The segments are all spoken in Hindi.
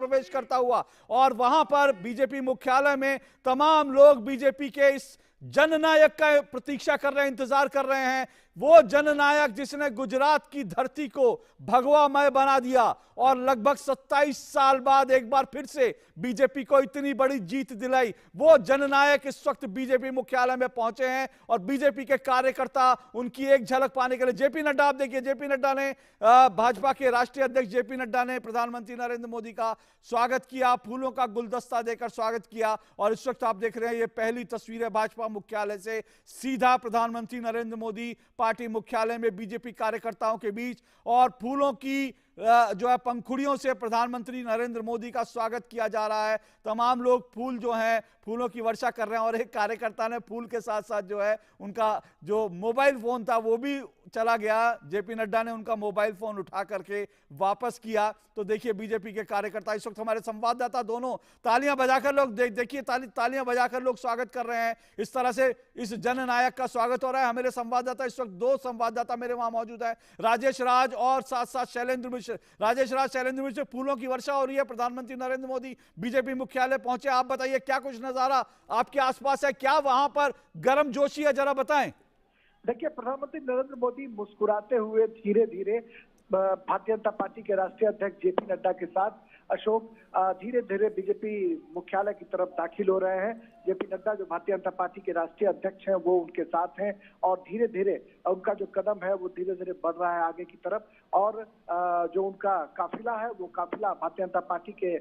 प्रवेश करता हुआ, और वहां पर बीजेपी मुख्यालय में तमाम लोग बीजेपी के इस जननायक का प्रतीक्षा कर रहे हैं, इंतजार कर रहे हैं। वो जननायक जिसने गुजरात की धरती को भगवामय बना दिया और लगभग 27 साल बाद एक बार फिर से बीजेपी को इतनी बड़ी जीत दिलाई, वो जननायक इस वक्त बीजेपी मुख्यालय में पहुंचे हैं। और बीजेपी के कार्यकर्ता उनकी एक झलक पाने के लिए, जेपी नड्डा, आप देखिए, जेपी नड्डा ने, भाजपा के राष्ट्रीय अध्यक्ष जेपी नड्डा ने प्रधानमंत्री नरेंद्र मोदी का स्वागत किया, फूलों का गुलदस्ता देकर स्वागत किया। और इस वक्त आप देख रहे हैं, ये पहली तस्वीर है भाजपा मुख्यालय से, सीधा प्रधानमंत्री नरेंद्र मोदी पार्टी मुख्यालय में बीजेपी कार्यकर्ताओं के बीच, और फूलों की जो है पंखुड़ियों से प्रधानमंत्री नरेंद्र मोदी का स्वागत किया जा रहा है। तमाम लोग फूल जो हैं, फूलों की वर्षा कर रहे हैं। और एक कार्यकर्ता ने फूल के साथ साथ जो है उनका जो मोबाइल फोन था वो भी चला गया, जेपी नड्डा ने उनका मोबाइल फोन उठा करके वापस किया। तो देखिए बीजेपी के कार्यकर्ता, इस वक्त हमारे संवाददाता दोनों तालियां बजाकर लोग देखिए तालियां बजाकर लोग स्वागत कर रहे हैं। इस तरह से इस जननायक का स्वागत हो रहा है। हमारे संवाददाता, इस वक्त दो संवाददाता मेरे वहां मौजूद है, राजेश राज और साथ साथ शैलेंद्र मिश्र। राजेश राज, शैलेंद्र मिश्र, फूलों की वर्षा हो रही है, प्रधानमंत्री नरेंद्र मोदी बीजेपी मुख्यालय पहुंचे। आप बताइए क्या कुछ नजारा आपके आसपास है, क्या वहां पर गर्म जोशी है, जरा बताएं। देखिए, प्रधानमंत्री नरेंद्र मोदी मुस्कुराते हुए धीरे धीरे भारतीय जनता पार्टी के राष्ट्रीय अध्यक्ष जेपी नड्डा के साथ अशोक धीरे धीरे बीजेपी मुख्यालय की तरफ दाखिल हो रहे हैं। जेपी नड्डा जो भारतीय जनता पार्टी के राष्ट्रीय अध्यक्ष हैं वो उनके साथ हैं, और धीरे धीरे उनका जो कदम है वो धीरे धीरे बढ़ रहा है आगे की तरफ। और जो उनका काफिला है वो काफिला भारतीय जनता पार्टी के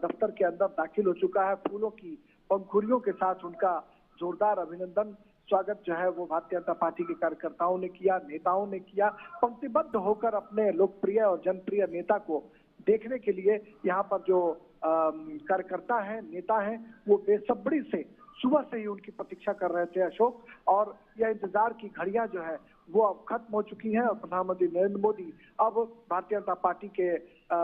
दफ्तर के अंदर दाखिल हो चुका है। फूलों की पंखुड़ियों के साथ उनका जोरदार अभिनंदन स्वागत जो है वो भारतीय जनता पार्टी के कार्यकर्ताओं ने किया, नेताओं ने किया। पंक्तिबद्ध होकर अपने लोकप्रिय और जनप्रिय नेता को देखने के लिए यहाँ पर जो कार्यकर्ता हैं, नेता हैं, वो बेसब्री से सुबह से ही उनकी प्रतीक्षा कर रहे थे अशोक। और यह इंतजार की घड़ियां जो है वो अब खत्म हो चुकी हैं, और प्रधानमंत्री नरेंद्र मोदी अब भारतीय जनता पार्टी के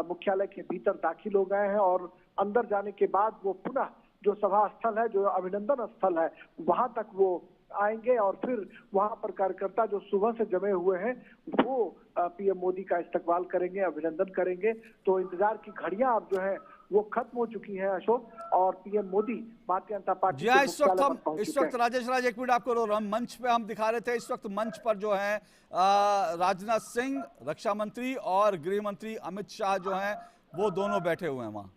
मुख्यालय के भीतर दाखिल हो गए हैं। और अंदर जाने के बाद वो पुनः जो सभा स्थल है, जो अभिनंदन स्थल है, वहां तक वो आएंगे, और फिर वहां पर कार्यकर्ता जो सुबह से जमे हुए हैं वो पीएम मोदी का इस्तकबाल करेंगे, अभिनंदन करेंगे। तो इंतजार की घड़ियां अब जो है वो खत्म हो चुकी हैं अशोक, और पीएम मोदी भारतीय जनता पार्टी के मुख्यालय पर पहुंच चुके हैं। इस वक्त राजेश राज, एक मिनट आपको, मंच पे हम दिखा रहे थे, इस वक्त मंच पर जो है राजनाथ सिंह, रक्षा मंत्री, और गृह मंत्री अमित शाह जो हैं वो दोनों बैठे हुए हैं, वहां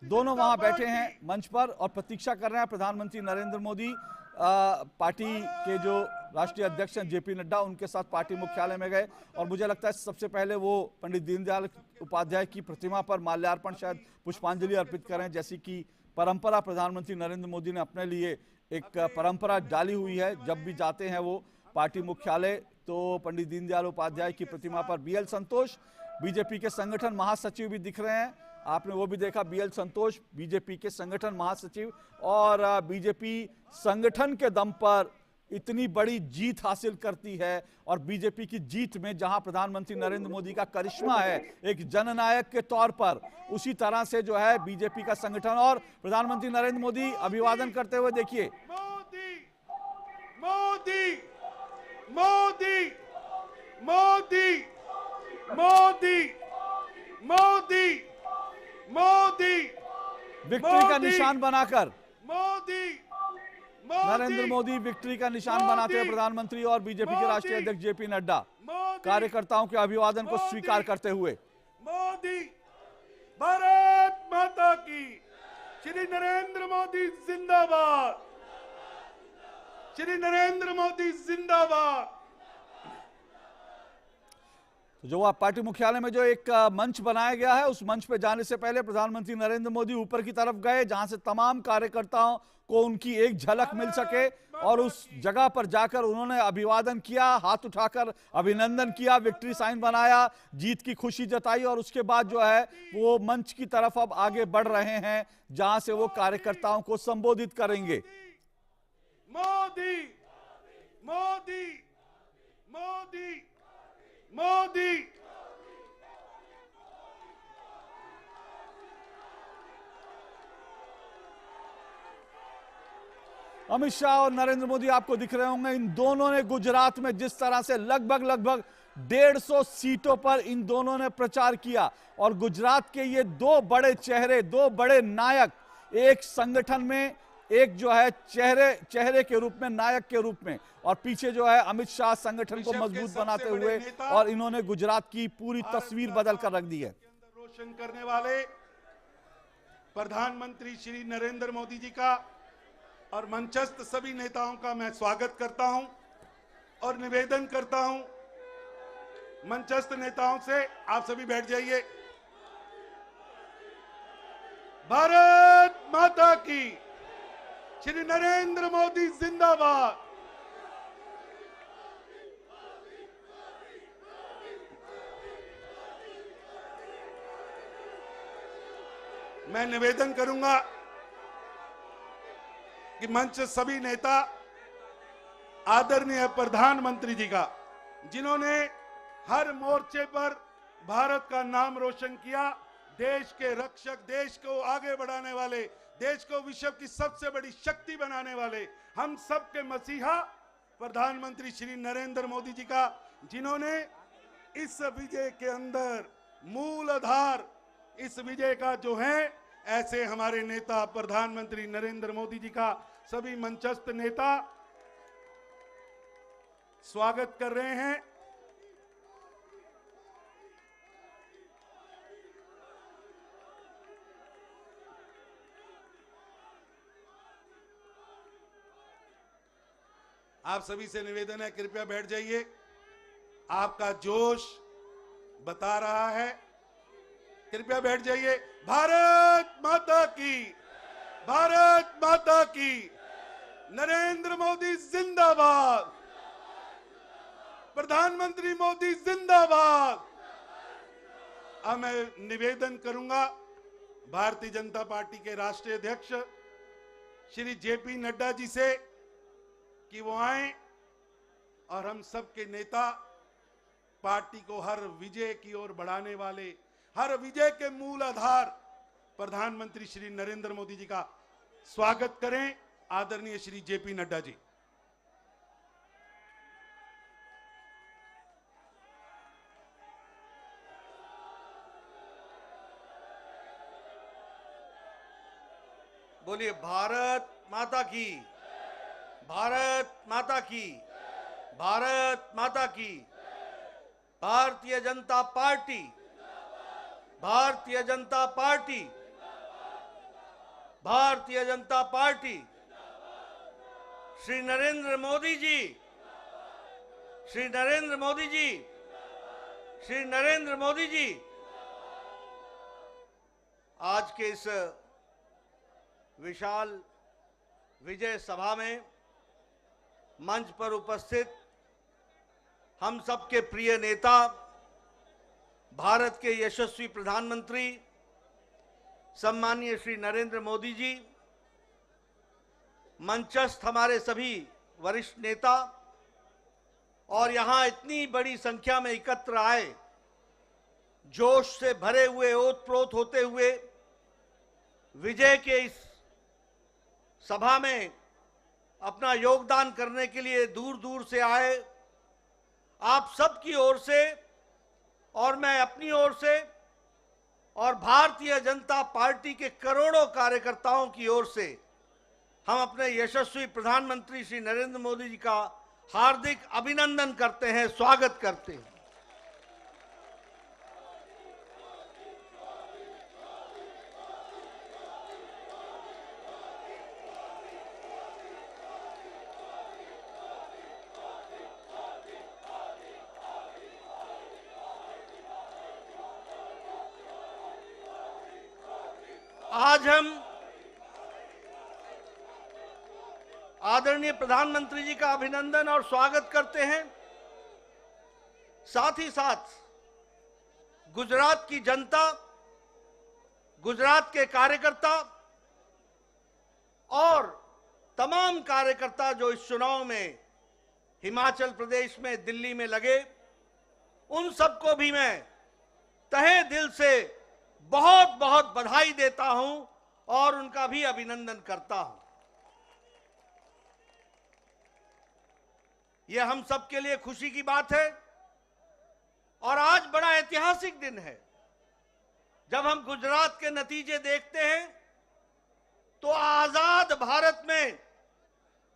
दोनों वहां बैठे हैं मंच पर और प्रतीक्षा कर रहे हैं प्रधानमंत्री नरेंद्र मोदी। पार्टी के जो राष्ट्रीय अध्यक्ष हैं जेपी नड्डा, उनके साथ पार्टी मुख्यालय में गए, और मुझे लगता है सबसे पहले वो पंडित दीनदयाल उपाध्याय की प्रतिमा पर माल्यार्पण, शायद पुष्पांजलि अर्पित करें, जैसी कि परंपरा प्रधानमंत्री नरेंद्र मोदी ने अपने लिए एक परंपरा डाली हुई है। जब भी जाते हैं वो पार्टी मुख्यालय तो पंडित दीनदयाल उपाध्याय की प्रतिमा पर। बीएल संतोष, बीजेपी के संगठन महासचिव भी दिख रहे हैं, आपने वो भी देखा, बीएल संतोष बीजेपी के संगठन महासचिव। और बीजेपी संगठन के दम पर इतनी बड़ी जीत हासिल करती है, और बीजेपी की जीत में जहां प्रधानमंत्री नरेंद्र मोदी का करिश्मा है एक जननायक के तौर पर, उसी तरह से जो है बीजेपी का संगठन और प्रधानमंत्री नरेंद्र मोदी अभिवादन करते हुए देखिए। मोदी मोदी मोदी मोदी मोदी मोदी मोदी विक्ट्री का निशान बनाकर मोदी नरेंद्र मोदी विक्ट्री का निशान बनाते हुए प्रधानमंत्री और बीजेपी के राष्ट्रीय अध्यक्ष जेपी नड्डा कार्यकर्ताओं के अभिवादन को स्वीकार करते हुए। मोदी, भारत माता की, श्री नरेंद्र मोदी जिंदाबाद, श्री नरेंद्र मोदी जिंदाबाद। तो जो आप पार्टी मुख्यालय में जो एक मंच बनाया गया है, उस मंच पे जाने से पहले प्रधानमंत्री नरेंद्र मोदी ऊपर की तरफ गए, जहां से तमाम कार्यकर्ताओं को उनकी एक झलक मिल सके, और उस जगह पर जाकर उन्होंने अभिवादन किया, हाथ उठाकर अभिनंदन किया, विक्ट्री साइन बनाया, जीत की खुशी जताई, और उसके बाद जो है वो मंच की तरफ अब आगे बढ़ रहे हैं, जहां से वो कार्यकर्ताओं को संबोधित करेंगे। मोदी मोदी मोदी मोदी। अमित शाह और नरेंद्र मोदी आपको दिख रहे होंगे, इन दोनों ने गुजरात में जिस तरह से लगभग 150 सीटों पर इन दोनों ने प्रचार किया। और गुजरात के ये दो बड़े चेहरे, दो बड़े नायक, एक संगठन में, एक जो है चेहरे के रूप में, नायक के रूप में, और पीछे जो है अमित शाह संगठन को मजबूत बनाते हुए, और इन्होंने गुजरात की पूरी तस्वीर बदल कर रख दी है। रोशन करने वाले प्रधानमंत्री श्री नरेंद्र मोदी जी का और मंचस्थ सभी नेताओं का मैं स्वागत करता हूं और निवेदन करता हूं मंचस्थ नेताओं से, आप सभी बैठ जाइए। भारत माता की, श्री नरेंद्र मोदी जिंदाबाद। मैं निवेदन करूंगा कि मंच सभी नेता आदरणीय प्रधानमंत्री जी का, जिन्होंने हर मोर्चे पर भारत का नाम रोशन किया, देश के रक्षक, देश को आगे बढ़ाने वाले, देश को विश्व की सबसे बड़ी शक्ति बनाने वाले, हम सबके मसीहा प्रधानमंत्री श्री नरेंद्र मोदी जी का, जिन्होंने इस विजय के अंदर मूल आधार, इस विजय का जो है, ऐसे हमारे नेता प्रधानमंत्री नरेंद्र मोदी जी का सभी मंचस्थ नेता स्वागत कर रहे हैं। आप सभी से निवेदन है, कृपया बैठ जाइए। आपका जोश बता रहा है, कृपया बैठ जाइए। भारत माता की, भारत माता की, नरेंद्र मोदी जिंदाबाद, प्रधानमंत्री मोदी जिंदाबाद। अब मैं निवेदन करूंगा भारतीय जनता पार्टी के राष्ट्रीय अध्यक्ष श्री जेपी नड्डा जी से कि वो आए और हम सबके नेता पार्टी को हर विजय की ओर बढ़ाने वाले, हर विजय के मूल आधार प्रधानमंत्री श्री नरेंद्र मोदी जी का स्वागत करें। आदरणीय श्री जेपी नड्डा जी। बोलिए भारत माता की, भारत माता की, भारत माता की। Bharatiya Janata party, Bharatiya Janata party, Bharatiya Janata party. Shri Narendra Modi ji, Shri Narendra Modi ji, Shri Narendra Modi ji. आज के इस विशाल विजय सभा में मंच पर उपस्थित हम सबके प्रिय नेता, भारत के यशस्वी प्रधानमंत्री सम्माननीय श्री नरेंद्र मोदी जी, मंचस्थ हमारे सभी वरिष्ठ नेता और यहां इतनी बड़ी संख्या में एकत्र आए, जोश से भरे हुए, ओतप्रोत होते हुए विजय के इस सभा में अपना योगदान करने के लिए दूर दूर से आए, आप सबकी ओर से और मैं अपनी ओर से और भारतीय जनता पार्टी के करोड़ों कार्यकर्ताओं की ओर से हम अपने यशस्वी प्रधानमंत्री श्री नरेंद्र मोदी जी का हार्दिक अभिनंदन करते हैं, स्वागत करते हैं। आज हम आदरणीय प्रधानमंत्री जी का अभिनंदन और स्वागत करते हैं। साथ ही साथ गुजरात की जनता, गुजरात के कार्यकर्ता और तमाम कार्यकर्ता जो इस चुनाव में हिमाचल प्रदेश में, दिल्ली में लगे, उन सबको भी मैं तहे दिल से बहुत बहुत बधाई देता हूं और उनका भी अभिनंदन करता हूं। यह हम सब के लिए खुशी की बात है और आज बड़ा ऐतिहासिक दिन है जब हम गुजरात के नतीजे देखते हैं तो आजाद भारत में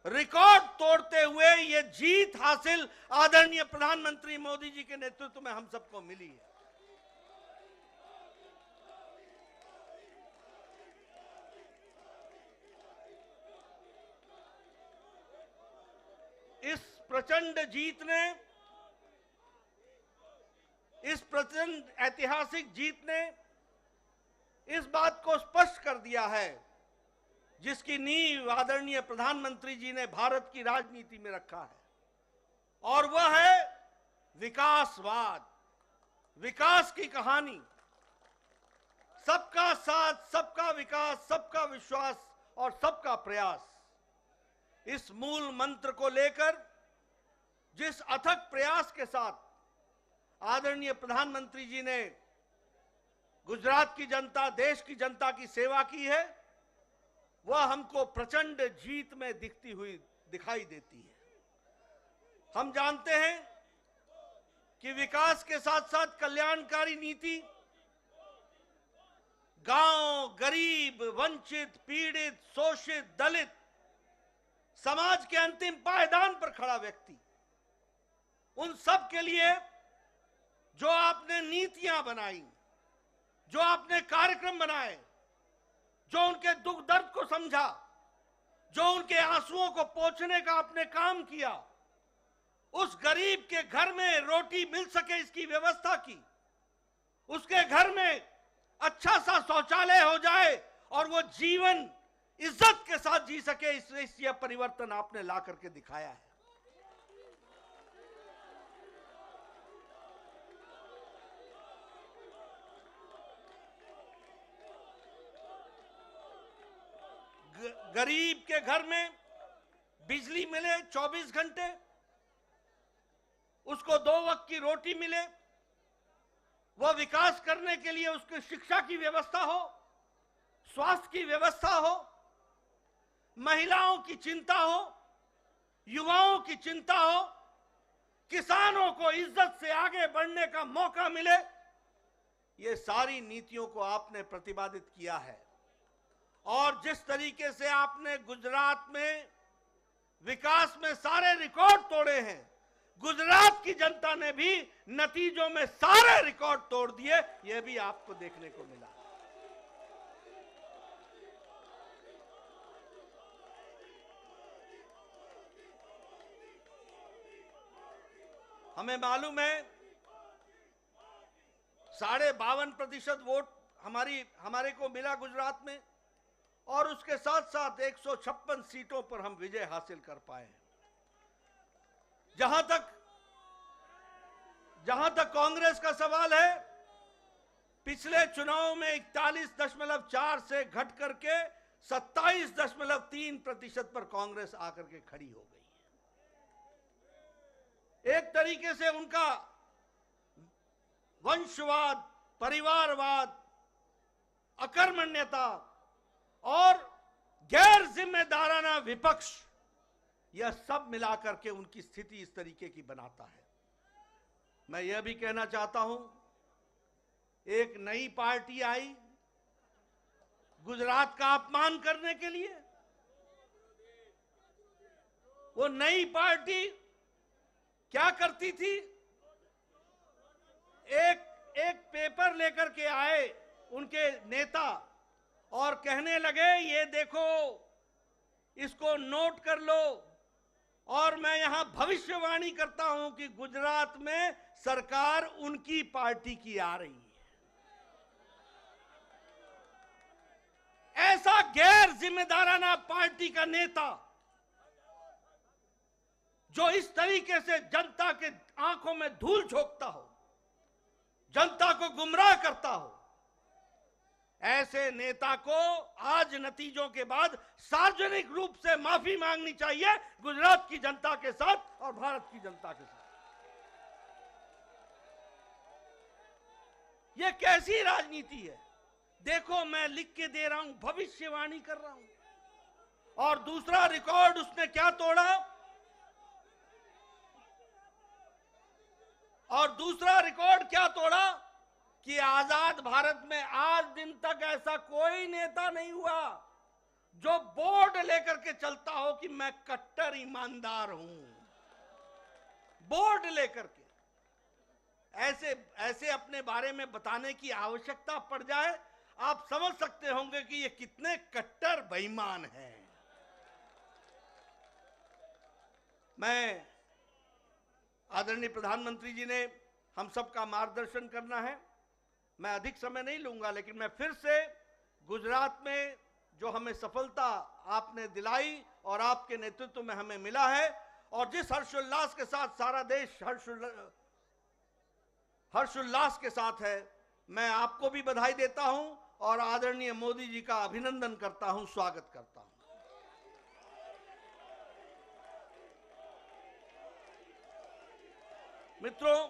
रिकॉर्ड तोड़ते हुए ये जीत हासिल आदरणीय प्रधानमंत्री मोदी जी के नेतृत्व में हम सबको मिली है। इस प्रचंड ऐतिहासिक जीत ने इस बात को स्पष्ट कर दिया है जिसकी नींव आदरणीय प्रधानमंत्री जी ने भारत की राजनीति में रखा है और वह है विकासवाद, विकास की कहानी। सबका साथ, सबका विकास, सबका विश्वास और सबका प्रयास, इस मूल मंत्र को लेकर जिस अथक प्रयास के साथ आदरणीय प्रधानमंत्री जी ने गुजरात की जनता, देश की जनता की सेवा की है, वह हमको प्रचंड जीत में दिखाई देती है। हम जानते हैं कि विकास के साथ साथ कल्याणकारी नीति गांव, गरीब, वंचित, पीड़ित, शोषित, दलित, समाज के अंतिम पायदान पर खड़ा व्यक्ति, उन सब के लिए जो आपने नीतियां बनाई, जो आपने कार्यक्रम बनाए, जो उनके दुख दर्द को समझा, जो उनके आंसुओं को पोंछने का आपने काम किया, उस गरीब के घर में रोटी मिल सके इसकी व्यवस्था की, उसके घर में अच्छा सा शौचालय हो जाए और वो जीवन इज्जत के साथ जी सके, इस यह परिवर्तन आपने ला करके दिखाया है। गरीब के घर में बिजली मिले 24 घंटे, उसको 2 वक्त की रोटी मिले, वह विकास करने के लिए उसकी शिक्षा की व्यवस्था हो, स्वास्थ्य की व्यवस्था हो, महिलाओं की चिंता हो, युवाओं की चिंता हो, किसानों को इज्जत से आगे बढ़ने का मौका मिले, ये सारी नीतियों को आपने प्रतिपादित किया है। और जिस तरीके से आपने गुजरात में विकास में सारे रिकॉर्ड तोड़े हैं, गुजरात की जनता ने भी नतीजों में सारे रिकॉर्ड तोड़ दिए, यह भी आपको देखने को मिला। हमें मालूम है 52.5% वोट हमारे को मिला गुजरात में और उसके साथ साथ 156 सीटों पर हम विजय हासिल कर पाए हैं। जहां तक कांग्रेस का सवाल है, पिछले चुनाव में 41.4 से घट करके 27.3% पर कांग्रेस आकर के खड़ी हो गई है। एक तरीके से उनका वंशवाद, परिवारवाद, अकर्मण्यता और गैर जिम्मेदाराना विपक्ष, यह सब मिलाकर के उनकी स्थिति इस तरीके की बनाता है। मैं यह भी कहना चाहता हूं, एक नई पार्टी आई गुजरात का अपमान करने के लिए। वो नई पार्टी क्या करती थी? एक पेपर लेकर के आए उनके नेता और कहने लगे, ये देखो, इसको नोट कर लो, और मैं यहां भविष्यवाणी करता हूं कि गुजरात में सरकार उनकी पार्टी की आ रही है। ऐसा गैर जिम्मेदाराना पार्टी का नेता जो इस तरीके से जनता के आंखों में धूल झोंकता हो, जनता को गुमराह करता हो, ऐसे नेता को आज नतीजों के बाद सार्वजनिक रूप से माफी मांगनी चाहिए गुजरात की जनता के साथ और भारत की जनता के साथ। यह कैसी राजनीति है? देखो, मैं लिख के दे रहा हूं, भविष्यवाणी कर रहा हूं। और दूसरा रिकॉर्ड उसने क्या तोड़ा? और दूसरा रिकॉर्ड क्या तोड़ा कि आजाद भारत में आज दिन तक ऐसा कोई नेता नहीं हुआ जो बोर्ड लेकर के चलता हो कि मैं कट्टर ईमानदार हूं। बोर्ड लेकर के ऐसे ऐसे अपने बारे में बताने की आवश्यकता पड़ जाए, आप समझ सकते होंगे कि ये कितने कट्टर बेईमान हैं। मैं आदरणीय प्रधानमंत्री जी ने हम सबका मार्गदर्शन करना है, मैं अधिक समय नहीं लूंगा, लेकिन मैं फिर से गुजरात में जो हमें सफलता आपने दिलाई और आपके नेतृत्व में हमें मिला है, और जिस हर्षोल्लास के साथ सारा देश हर्षोल्लास के साथ है, मैं आपको भी बधाई देता हूं और आदरणीय मोदी जी का अभिनंदन करता हूं, स्वागत करता हूं। मित्रों,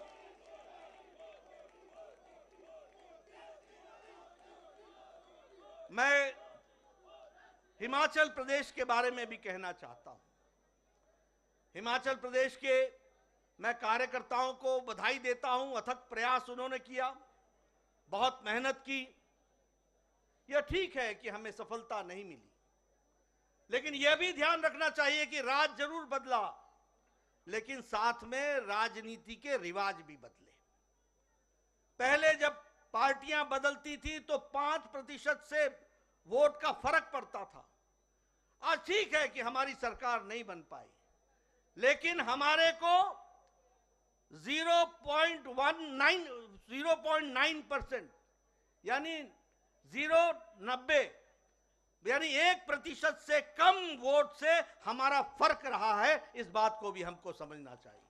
मैं हिमाचल प्रदेश के बारे में भी कहना चाहता हूं। हिमाचल प्रदेश के मैं कार्यकर्ताओं को बधाई देता हूं, अथक प्रयास उन्होंने किया, बहुत मेहनत की। यह ठीक है कि हमें सफलता नहीं मिली, लेकिन यह भी ध्यान रखना चाहिए कि राज जरूर बदला, लेकिन साथ में राजनीति के रिवाज भी बदले। पहले जब पार्टियां बदलती थी तो 5% से वोट का फर्क पड़ता था। आज ठीक है कि हमारी सरकार नहीं बन पाई, लेकिन हमारे को 0.9% यानी 0.90 यानी 1% से कम वोट से हमारा फर्क रहा है। इस बात को भी हमको समझना चाहिए।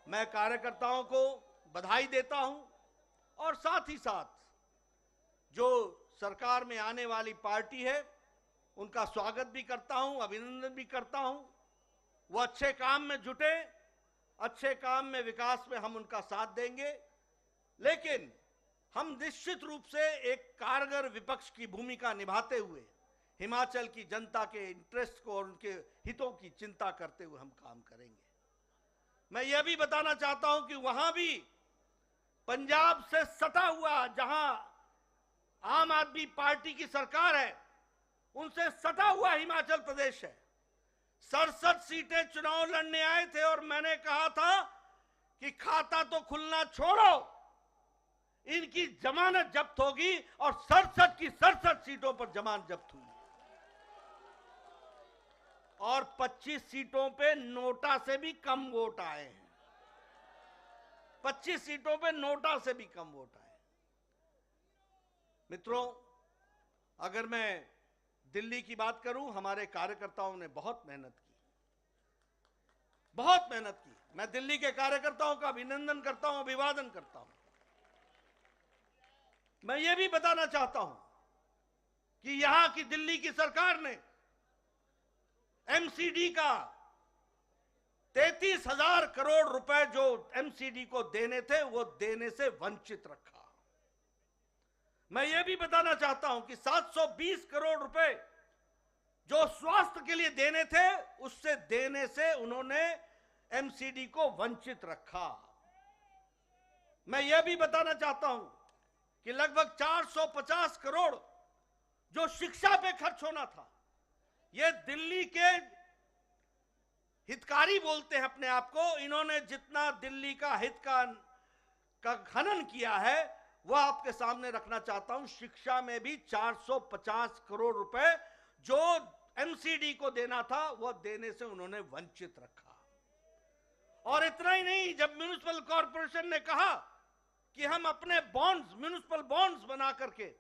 मैं कार्यकर्ताओं को बधाई देता हूं और साथ ही साथ जो सरकार में आने वाली पार्टी है उनका स्वागत भी करता हूं, अभिनंदन भी करता हूं। वो अच्छे काम में जुटे, अच्छे काम में, विकास में हम उनका साथ देंगे, लेकिन हम निश्चित रूप से एक कारगर विपक्ष की भूमिका निभाते हुए हिमाचल की जनता के इंटरेस्ट को और उनके हितों की चिंता करते हुए हम काम करेंगे। मैं यह भी बताना चाहता हूं कि वहां भी पंजाब से सटा हुआ, जहां आम आदमी पार्टी की सरकार है, उनसे सटा हुआ हिमाचल प्रदेश है। 67 सीटें चुनाव लड़ने आए थे और मैंने कहा था कि खाता तो खुलना छोड़ो, इनकी जमानत जब्त होगी, और 67 की 67 सीटों पर जमानत जब्त हुई और 25 सीटों पे नोटा से भी कम वोट आए हैं। 25 सीटों पे नोटा से भी कम वोट आए। मित्रों, अगर मैं दिल्ली की बात करूं, हमारे कार्यकर्ताओं ने बहुत मेहनत की, बहुत मेहनत की। मैं दिल्ली के कार्यकर्ताओं का अभिनंदन करता हूं, अभिवादन करता हूं। मैं ये भी बताना चाहता हूं कि यहां की दिल्ली की सरकार ने एमसीडी का 33,000 करोड़ रुपए जो एमसीडी को देने थे, वो देने से वंचित रखा। मैं ये भी बताना चाहता हूं कि 720 करोड़ रुपए जो स्वास्थ्य के लिए देने थे, उससे देने से उन्होंने एमसीडी को वंचित रखा। मैं यह भी बताना चाहता हूं कि लगभग 450 करोड़ जो शिक्षा पे खर्च होना था, ये दिल्ली के हितकारी बोलते हैं अपने आप को, इन्होंने जितना दिल्ली का हित का खनन किया है वह आपके सामने रखना चाहता हूं। शिक्षा में भी 450 करोड़ रुपए जो एमसीडी को देना था, वह देने से उन्होंने वंचित रखा। और इतना ही नहीं, जब म्युनिसिपल कॉर्पोरेशन ने कहा कि हम अपने बॉन्ड्स, म्युनिसिपल बॉन्ड्स बना करके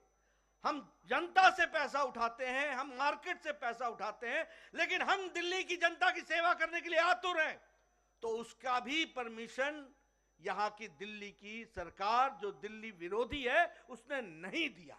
हम जनता से पैसा उठाते हैं, हम मार्केट से पैसा उठाते हैं, लेकिन हम दिल्ली की जनता की सेवा करने के लिए आतुर हैं, तो उसका भी परमिशन यहां की दिल्ली की सरकार, जो दिल्ली विरोधी है, उसने नहीं दिया।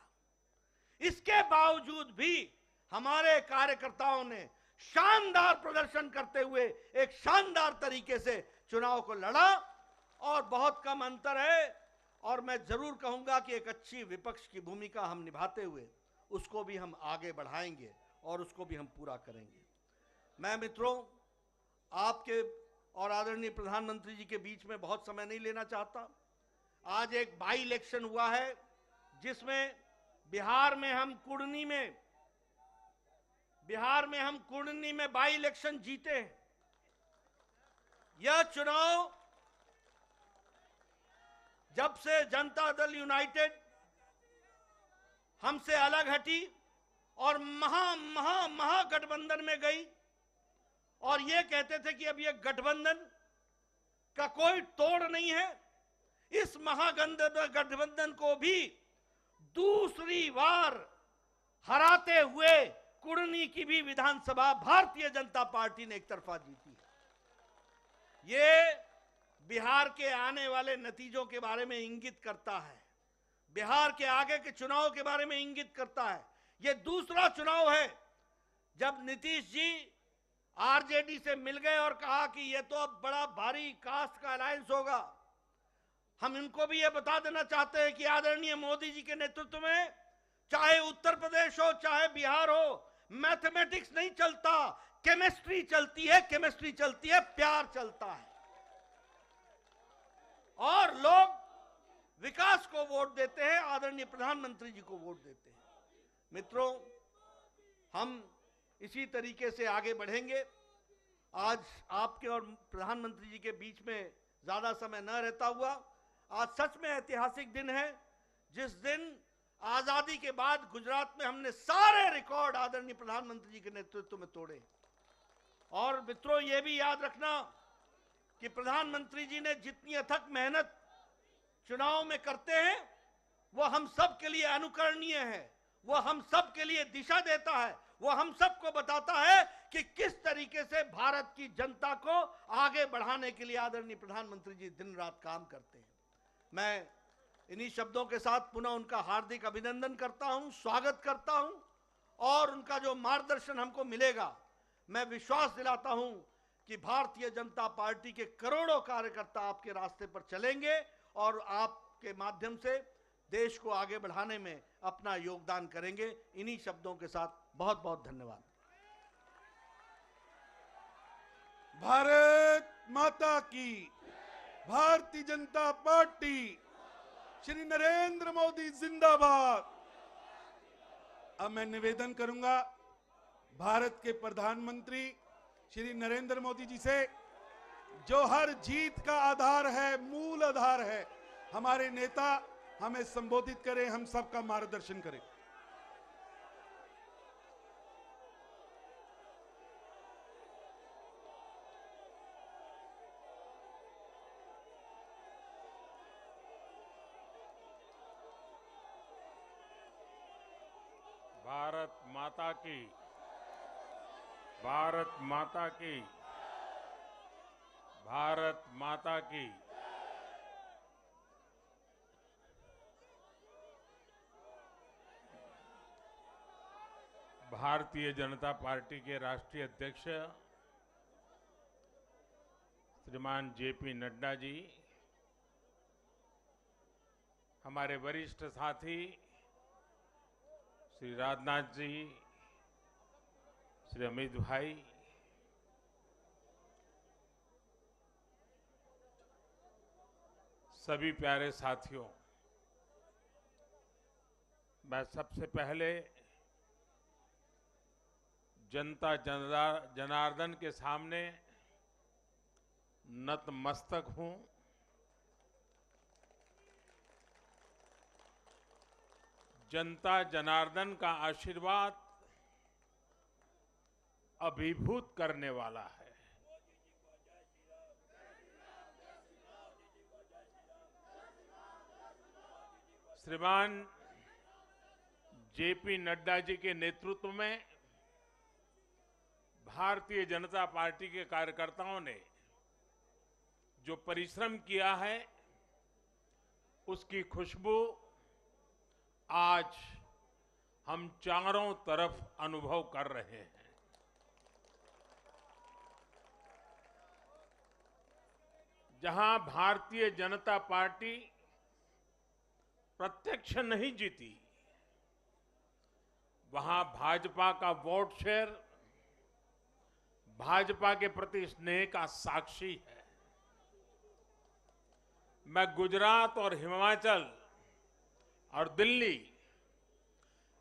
इसके बावजूद भी हमारे कार्यकर्ताओं ने शानदार प्रदर्शन करते हुए एक शानदार तरीके से चुनाव को लड़ा और बहुत कम अंतर है। और मैं जरूर कहूंगा कि एक अच्छी विपक्ष की भूमिका हम निभाते हुए उसको भी हम आगे बढ़ाएंगे और उसको भी हम पूरा करेंगे। मैं मित्रों, आपके और आदरणीय प्रधानमंत्री जी के बीच में बहुत समय नहीं लेना चाहता। आज एक बाई इलेक्शन हुआ है जिसमें बिहार में हम कुर्नी में बाई इलेक्शन जीते हैं। यह चुनाव जब से जनता दल यूनाइटेड हमसे अलग हटी और महागठबंधन में गई और ये कहते थे कि अब ये गठबंधन का कोई तोड़ नहीं है, इस महागठबंधन को भी दूसरी बार हराते हुए कुर्नी की भी विधानसभा भारतीय जनता पार्टी ने एक तरफा जीती है। ये बिहार के आने वाले नतीजों के बारे में इंगित करता है, बिहार के आगे के चुनाव के बारे में इंगित करता है। ये दूसरा चुनाव है जब नीतीश जी आरजेडी से मिल गए और कहा कि ये तो अब बड़ा भारी कास्ट का अलायंस होगा। हम इनको भी ये बता देना चाहते हैं कि आदरणीय मोदी जी के नेतृत्व में चाहे उत्तर प्रदेश हो चाहे बिहार हो, मैथमेटिक्स नहीं चलता, केमिस्ट्री चलती है, प्यार चलता है और लोग विकास को वोट देते हैं, आदरणीय प्रधानमंत्री जी को वोट देते हैं। मित्रों, हम इसी तरीके से आगे बढ़ेंगे। आज आपके और प्रधानमंत्री जी के बीच में ज्यादा समय न रहता हुआ, आज सच में ऐतिहासिक दिन है जिस दिन आजादी के बाद गुजरात में हमने सारे रिकॉर्ड आदरणीय प्रधानमंत्री जी के नेतृत्व में तोड़े। और मित्रों, ये भी याद रखना कि प्रधानमंत्री जी ने जितनी अथक मेहनत चुनाव में करते हैं वो हम सब के लिए अनुकरणीय है, वो हम सब के लिए दिशा देता है, वो हम सबको बताता है कि किस तरीके से भारत की जनता को आगे बढ़ाने के लिए आदरणीय प्रधानमंत्री जी दिन रात काम करते हैं। मैं इन्हीं शब्दों के साथ पुनः उनका हार्दिक अभिनंदन करता हूं, स्वागत करता हूं और उनका जो मार्गदर्शन हमको मिलेगा, मैं विश्वास दिलाता हूं कि भारतीय जनता पार्टी के करोड़ों कार्यकर्ता आपके रास्ते पर चलेंगे और आपके माध्यम से देश को आगे बढ़ाने में अपना योगदान करेंगे। इन्हीं शब्दों के साथ बहुत बहुत धन्यवाद। भारत माता की, भारतीय जनता पार्टी, श्री नरेंद्र मोदी जिंदाबाद। अब मैं निवेदन करूंगा भारत के प्रधानमंत्री श्री नरेंद्र मोदी जी से, जो हर जीत का आधार है, मूल आधार है, हमारे नेता हमें संबोधित करें, हम सबका मार्गदर्शन करें। भारत माता की, भारत माता की, भारत माता की। भारतीय जनता पार्टी के राष्ट्रीय अध्यक्ष श्रीमान जेपी नड्डा जी, हमारे वरिष्ठ साथी श्री राजनाथ जी, श्री अमित भाई, सभी प्यारे साथियों, मैं सबसे पहले जनता जनार्दन के सामने नतमस्तक हूं। जनता जनार्दन का आशीर्वाद अभिभूत करने वाला है। श्रीमान जेपी नड्डा जी के नेतृत्व में भारतीय जनता पार्टी के कार्यकर्ताओं ने जो परिश्रम किया है, उसकी खुशबू आज हम चारों तरफ अनुभव कर रहे हैं। जहां भारतीय जनता पार्टी प्रत्यक्ष नहीं जीती, वहां भाजपा का वोट शेयर भाजपा के प्रति स्नेह का साक्षी है। मैं गुजरात और हिमाचल और दिल्ली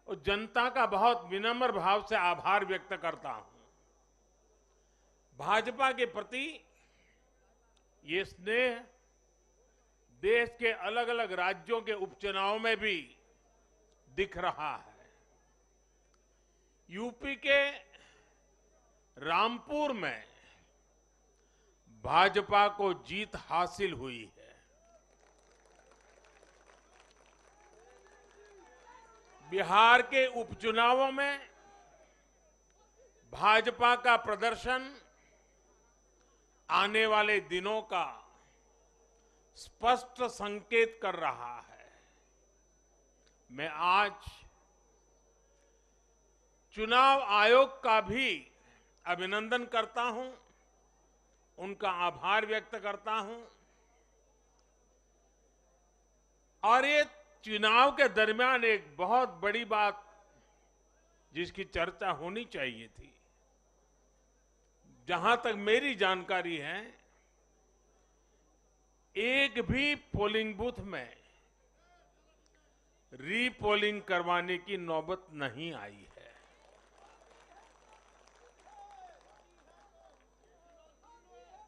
और जनता का बहुत विनम्र भाव से आभार व्यक्त करता हूं। भाजपा के प्रति ये स्नेह देश के अलग अलग राज्यों के उपचुनाव में भी दिख रहा है। यूपी के रामपुर में भाजपा को जीत हासिल हुई है। बिहार के उपचुनावों में भाजपा का प्रदर्शन आने वाले दिनों का स्पष्ट संकेत कर रहा है। मैं आज चुनाव आयोग का भी अभिनंदन करता हूं, उनका आभार व्यक्त करता हूं। और ये चुनाव के दरमियान एक बहुत बड़ी बात जिसकी चर्चा होनी चाहिए थी, जहां तक मेरी जानकारी है, एक भी पोलिंग बूथ में रीपोलिंग करवाने की नौबत नहीं आई है।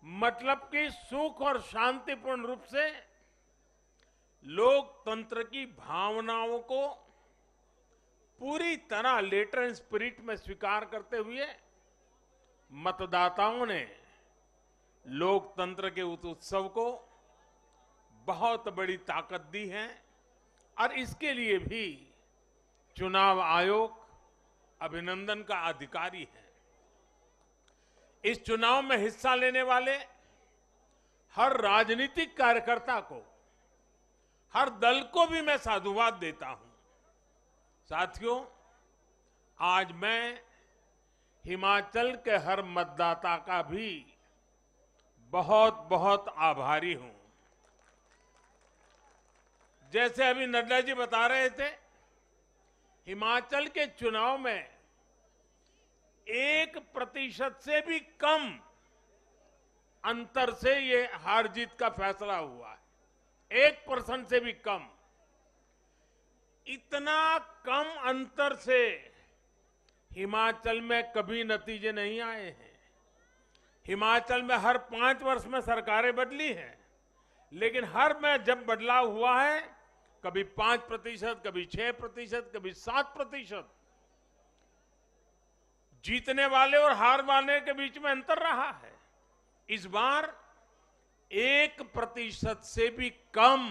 मतलब कि सुख और शांतिपूर्ण रूप से लोकतंत्र की भावनाओं को पूरी तरह लेटर एंड स्पिरिट में स्वीकार करते हुए मतदाताओं ने लोकतंत्र के उस उत्सव को बहुत बड़ी ताकत दी है और इसके लिए भी चुनाव आयोग अभिनंदन का अधिकारी है। इस चुनाव में हिस्सा लेने वाले हर राजनीतिक कार्यकर्ता को, हर दल को भी मैं साधुवाद देता हूं। साथियों, आज मैं हिमाचल के हर मतदाता का भी बहुत बहुत आभारी हूं। जैसे अभी नड्डा जी बता रहे थे, हिमाचल के चुनाव में 1% से भी कम अंतर से ये हार जीत का फैसला हुआ है। 1% से भी कम। इतना कम अंतर से हिमाचल में कभी नतीजे नहीं आए हैं। हिमाचल में हर 5 वर्ष में सरकारें बदली हैं, लेकिन हर में जब बदलाव हुआ है, कभी 5%, कभी 6%, कभी 7%। जीतने वाले और हार वाले के बीच में अंतर रहा है। इस बार 1% से भी कम।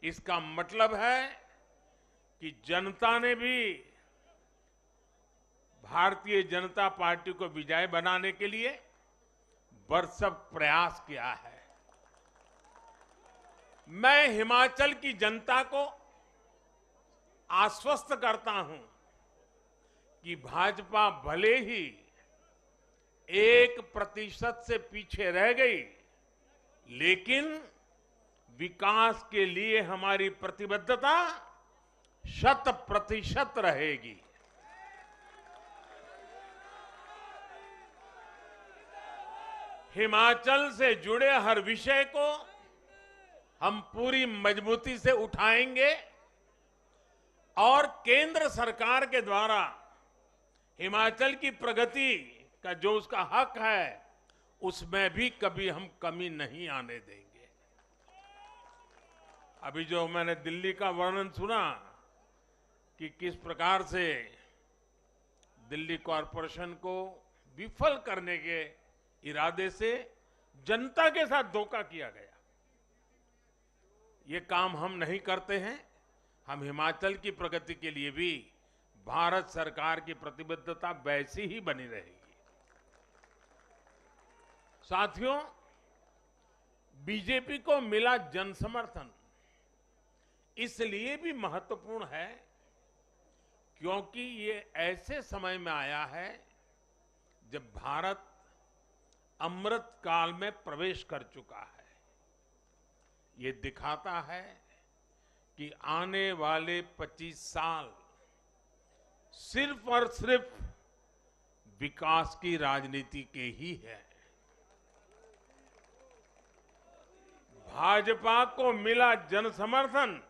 इसका मतलब है कि जनता ने भी भारतीय जनता पार्टी को विजय बनाने के लिए भरसक प्रयास किया है। मैं हिमाचल की जनता को आश्वस्त करता हूं कि भाजपा भले ही 1% से पीछे रह गई, लेकिन विकास के लिए हमारी प्रतिबद्धता 100% रहेगी। हिमाचल से जुड़े हर विषय को हम पूरी मजबूती से उठाएंगे और केंद्र सरकार के द्वारा हिमाचल की प्रगति का जो उसका हक है, उसमें भी कभी हम कमी नहीं आने देंगे। अभी जो मैंने दिल्ली का वर्णन सुना कि किस प्रकार से दिल्ली कॉरपोरेशन को विफल करने के इरादे से जनता के साथ धोखा किया गया, ये काम हम नहीं करते हैं। हम हिमाचल की प्रगति के लिए भी भारत सरकार की प्रतिबद्धता वैसी ही बनी रहेगी। साथियों, बीजेपी को मिला जन समर्थन इसलिए भी महत्वपूर्ण है क्योंकि ये ऐसे समय में आया है जब भारत अमृत काल में प्रवेश कर चुका है। ये दिखाता है कि आने वाले 25 साल सिर्फ और सिर्फ विकास की राजनीति के ही है। भाजपा को मिला जन समर्थन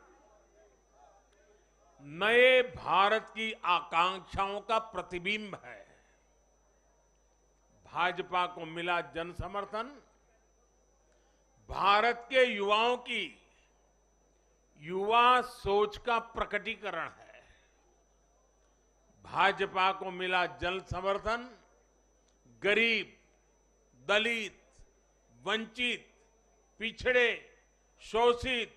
नए भारत की आकांक्षाओं का प्रतिबिंब है। भाजपा को मिला जन समर्थन भारत के युवाओं की युवा सोच का प्रकटीकरण है। भाजपा को मिला जन समर्थन गरीब, दलित, वंचित, पिछड़े, शोषित,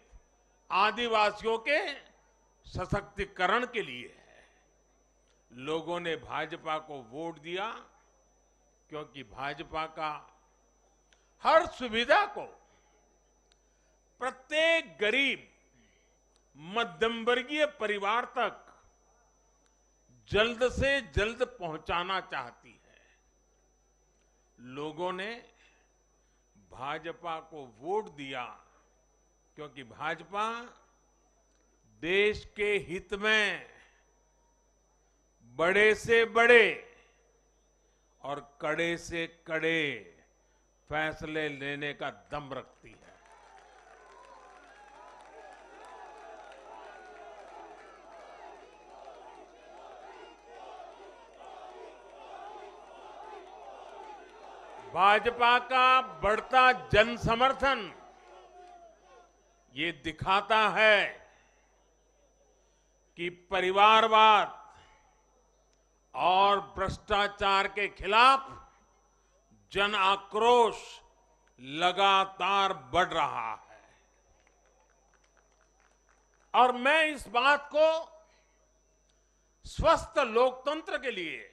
आदिवासियों के सशक्तिकरण के लिए है। लोगों ने भाजपा को वोट दिया क्योंकि भाजपा का हर सुविधा को प्रत्येक गरीब, मध्यम वर्गीय परिवार तक जल्द से जल्द पहुंचाना चाहती है। लोगों ने भाजपा को वोट दिया क्योंकि भाजपा देश के हित में बड़े से बड़े और कड़े से कड़े फैसले लेने का दम रखती है। भाजपा का बढ़ता जन समर्थन ये दिखाता है कि परिवारवाद और भ्रष्टाचार के खिलाफ जन आक्रोश लगातार बढ़ रहा है। और मैं इस बात को स्वस्थ लोकतंत्र के लिए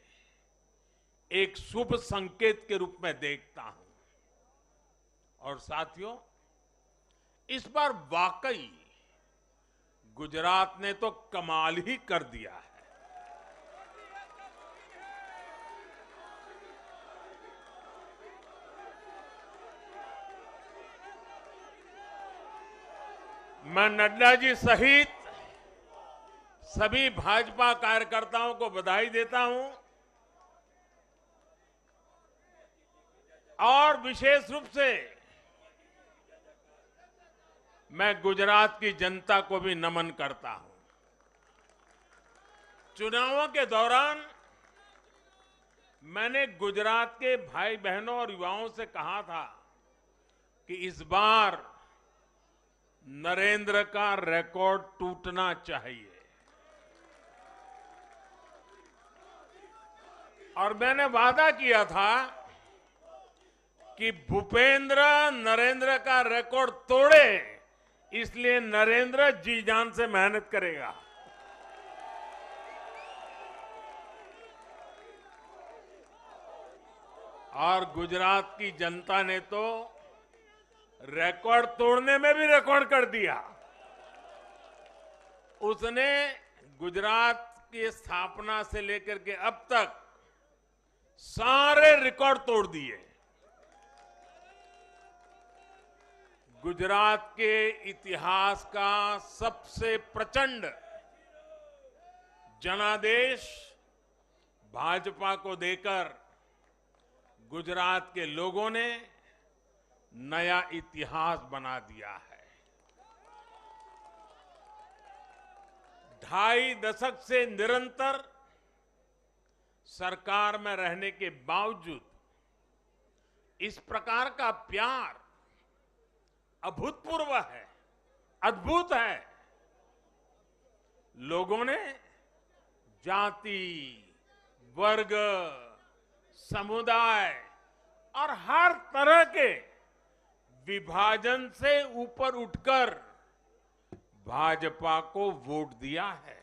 एक शुभ संकेत के रूप में देखता हूं। और साथियों, इस बार वाकई गुजरात ने तो कमाल ही कर दिया है। मैं नड्डा जी सहित सभी भाजपा कार्यकर्ताओं को बधाई देता हूं और विशेष रूप से मैं गुजरात की जनता को भी नमन करता हूं। चुनावों के दौरान मैंने गुजरात के भाई बहनों और युवाओं से कहा था कि इस बार नरेंद्र का रिकॉर्ड टूटना चाहिए। और मैंने वादा किया था कि भूपेंद्र नरेंद्र का रिकॉर्ड तोड़े, इसलिए नरेंद्र जी जान से मेहनत करेगा। और गुजरात की जनता ने तो रिकॉर्ड तोड़ने में भी रिकॉर्ड कर दिया। उसने गुजरात की स्थापना से लेकर के अब तक सारे रिकॉर्ड तोड़ दिए। गुजरात के इतिहास का सबसे प्रचंड जनादेश भाजपा को देकर गुजरात के लोगों ने नया इतिहास बना दिया है। 2.5 दशक से निरंतर सरकार में रहने के बावजूद इस प्रकार का प्यार अभूतपूर्व है, अद्भुत है। लोगों ने जाति, वर्ग, समुदाय और हर तरह के विभाजन से ऊपर उठकर भाजपा को वोट दिया है।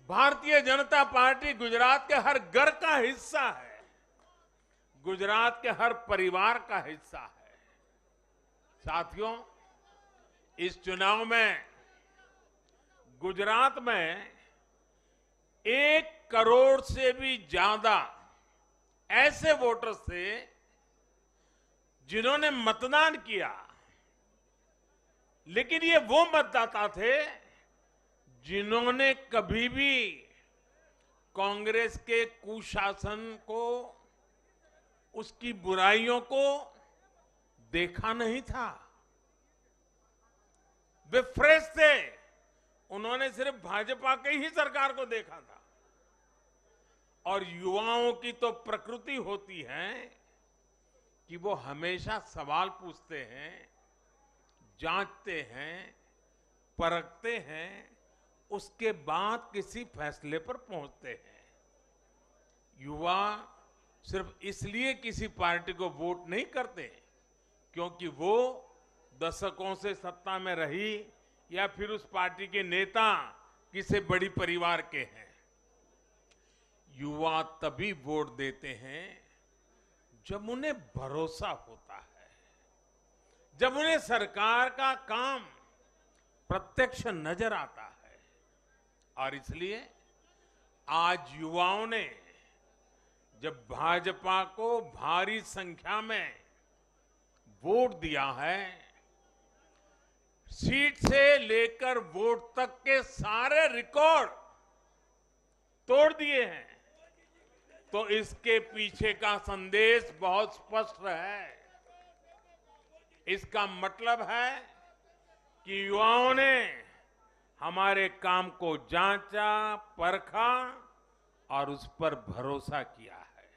भारतीय जनता पार्टी गुजरात के हर घर का हिस्सा है, गुजरात के हर परिवार का हिस्सा है। साथियों, इस चुनाव में गुजरात में 1 करोड़ से भी ज्यादा ऐसे वोटर्स थे जिन्होंने मतदान किया, लेकिन ये वो मतदाता थे जिन्होंने कभी भी कांग्रेस के कुशासन को, उसकी बुराइयों को देखा नहीं था। वे फ्रेश थे, उन्होंने सिर्फ भाजपा की ही सरकार को देखा था। और युवाओं की तो प्रकृति होती है कि वो हमेशा सवाल पूछते हैं, जांचते हैं, परखते हैं, उसके बाद किसी फैसले पर पहुंचते हैं। युवा सिर्फ इसलिए किसी पार्टी को वोट नहीं करते क्योंकि वो दशकों से सत्ता में रही या फिर उस पार्टी के नेता किसी बड़ी परिवार के हैं। युवा तभी वोट देते हैं जब उन्हें भरोसा होता है, जब उन्हें सरकार का काम प्रत्यक्ष नजर आता है। और इसलिए आज युवाओं ने जब भाजपा को भारी संख्या में वोट दिया है, सीट से लेकर वोट तक के सारे रिकॉर्ड तोड़ दिए हैं, तो इसके पीछे का संदेश बहुत स्पष्ट है। इसका मतलब है कि युवाओं ने हमारे काम को जांचा, परखा और उस पर भरोसा किया है।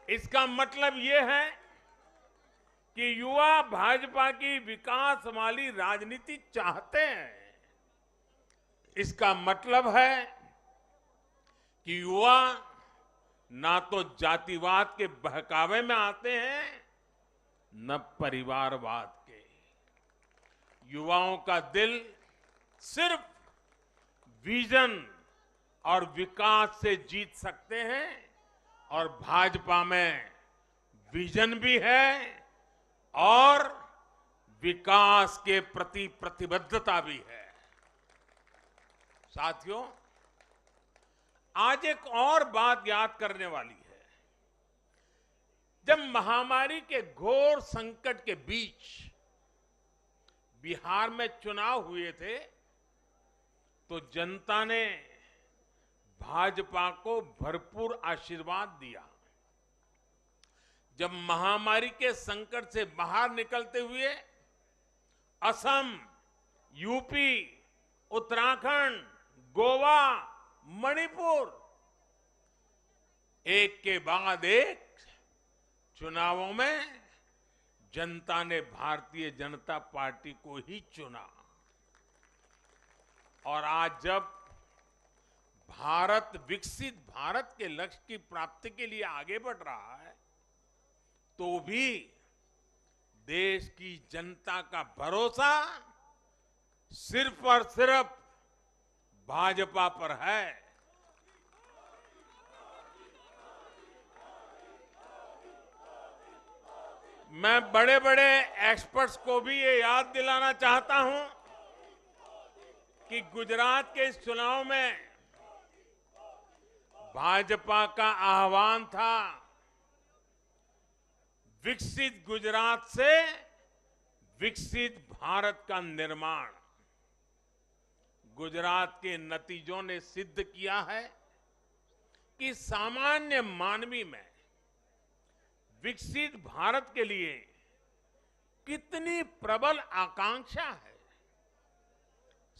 इसका मतलब यह है कि युवा भाजपा की विकास वाली राजनीति चाहते हैं। इसका मतलब है कि युवा ना तो जातिवाद के बहकावे में आते हैं, न परिवारवाद के। युवाओं का दिल सिर्फ विजन और विकास से जीत सकते हैं, और भाजपा में विजन भी है और विकास के प्रति प्रतिबद्धता भी है। साथियों, आज एक और बात याद करने वाली है। जब महामारी के घोर संकट के बीच बिहार में चुनाव हुए थे, तो जनता ने भाजपा को भरपूर आशीर्वाद दिया। जब महामारी के संकट से बाहर निकलते हुए असम, यूपी, उत्तराखंड, गोवा, मणिपुर एक के बाद एक चुनावों में जनता ने भारतीय जनता पार्टी को ही चुना। और आज जब भारत विकसित भारत के लक्ष्य की प्राप्ति के लिए आगे बढ़ रहा है, तो भी देश की जनता का भरोसा सिर्फ और सिर्फ भाजपा पर है। मैं बड़े बड़े एक्सपर्ट्स को भी ये याद दिलाना चाहता हूं कि गुजरात के इस चुनाव में भाजपा का आह्वान था, विकसित गुजरात से विकसित भारत का निर्माण। गुजरात के नतीजों ने सिद्ध किया है कि सामान्य मानवी में विकसित भारत के लिए कितनी प्रबल आकांक्षा है।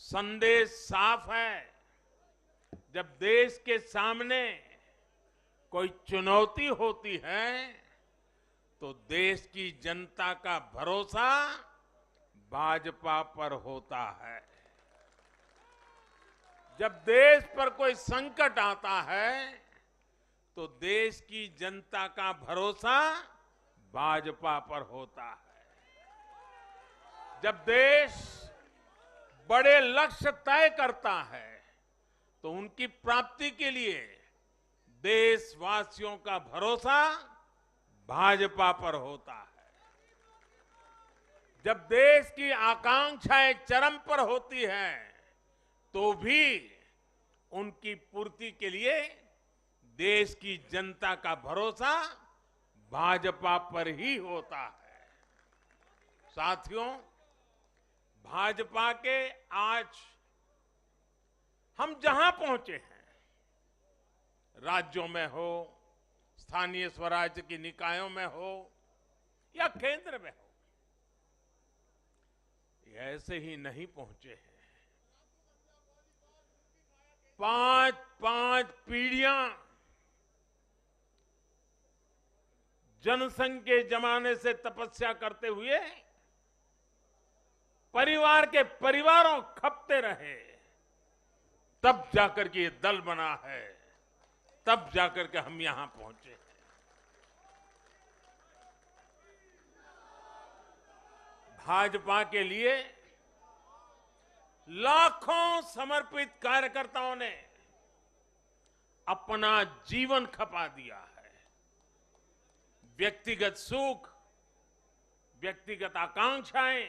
संदेश साफ है, जब देश के सामने कोई चुनौती होती है तो देश की जनता का भरोसा भाजपा पर होता है। जब देश पर कोई संकट आता है तो देश की जनता का भरोसा भाजपा पर होता है। जब देश बड़े लक्ष्य तय करता है तो उनकी प्राप्ति के लिए देशवासियों का भरोसा भाजपा पर होता है। जब देश की आकांक्षाएं चरम पर होती हैं तो भी उनकी पूर्ति के लिए देश की जनता का भरोसा भाजपा पर ही होता है। साथियों, भाजपा के आज हम जहां पहुंचे हैं, राज्यों में हो, स्थानीय स्वराज्य की निकायों में हो या केंद्र में हो, ये ऐसे ही नहीं पहुंचे हैं। 5 पीढ़ियां जनसंघ के जमाने से तपस्या करते हुए परिवार के परिवारों खपते रहे, तब जाकर के ये दल बना है, तब जाकर के हम यहां पहुंचे हैं। भाजपा के लिए लाखों समर्पित कार्यकर्ताओं ने अपना जीवन खपा दिया है। व्यक्तिगत सुख, व्यक्तिगत आकांक्षाएं,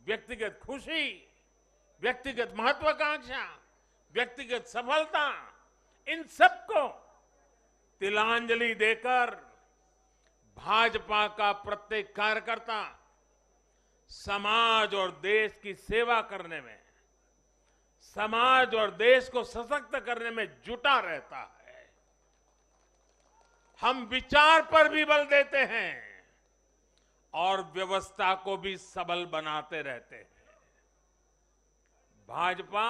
व्यक्तिगत खुशी, व्यक्तिगत महत्वाकांक्षा, व्यक्तिगत सफलता, इन सबको तिलांजलि देकर भाजपा का प्रत्येक कार्यकर्ता समाज और देश की सेवा करने में, समाज और देश को सशक्त करने में जुटा रहता है। हम विचार पर भी बल देते हैं और व्यवस्था को भी सबल बनाते रहते हैं। भाजपा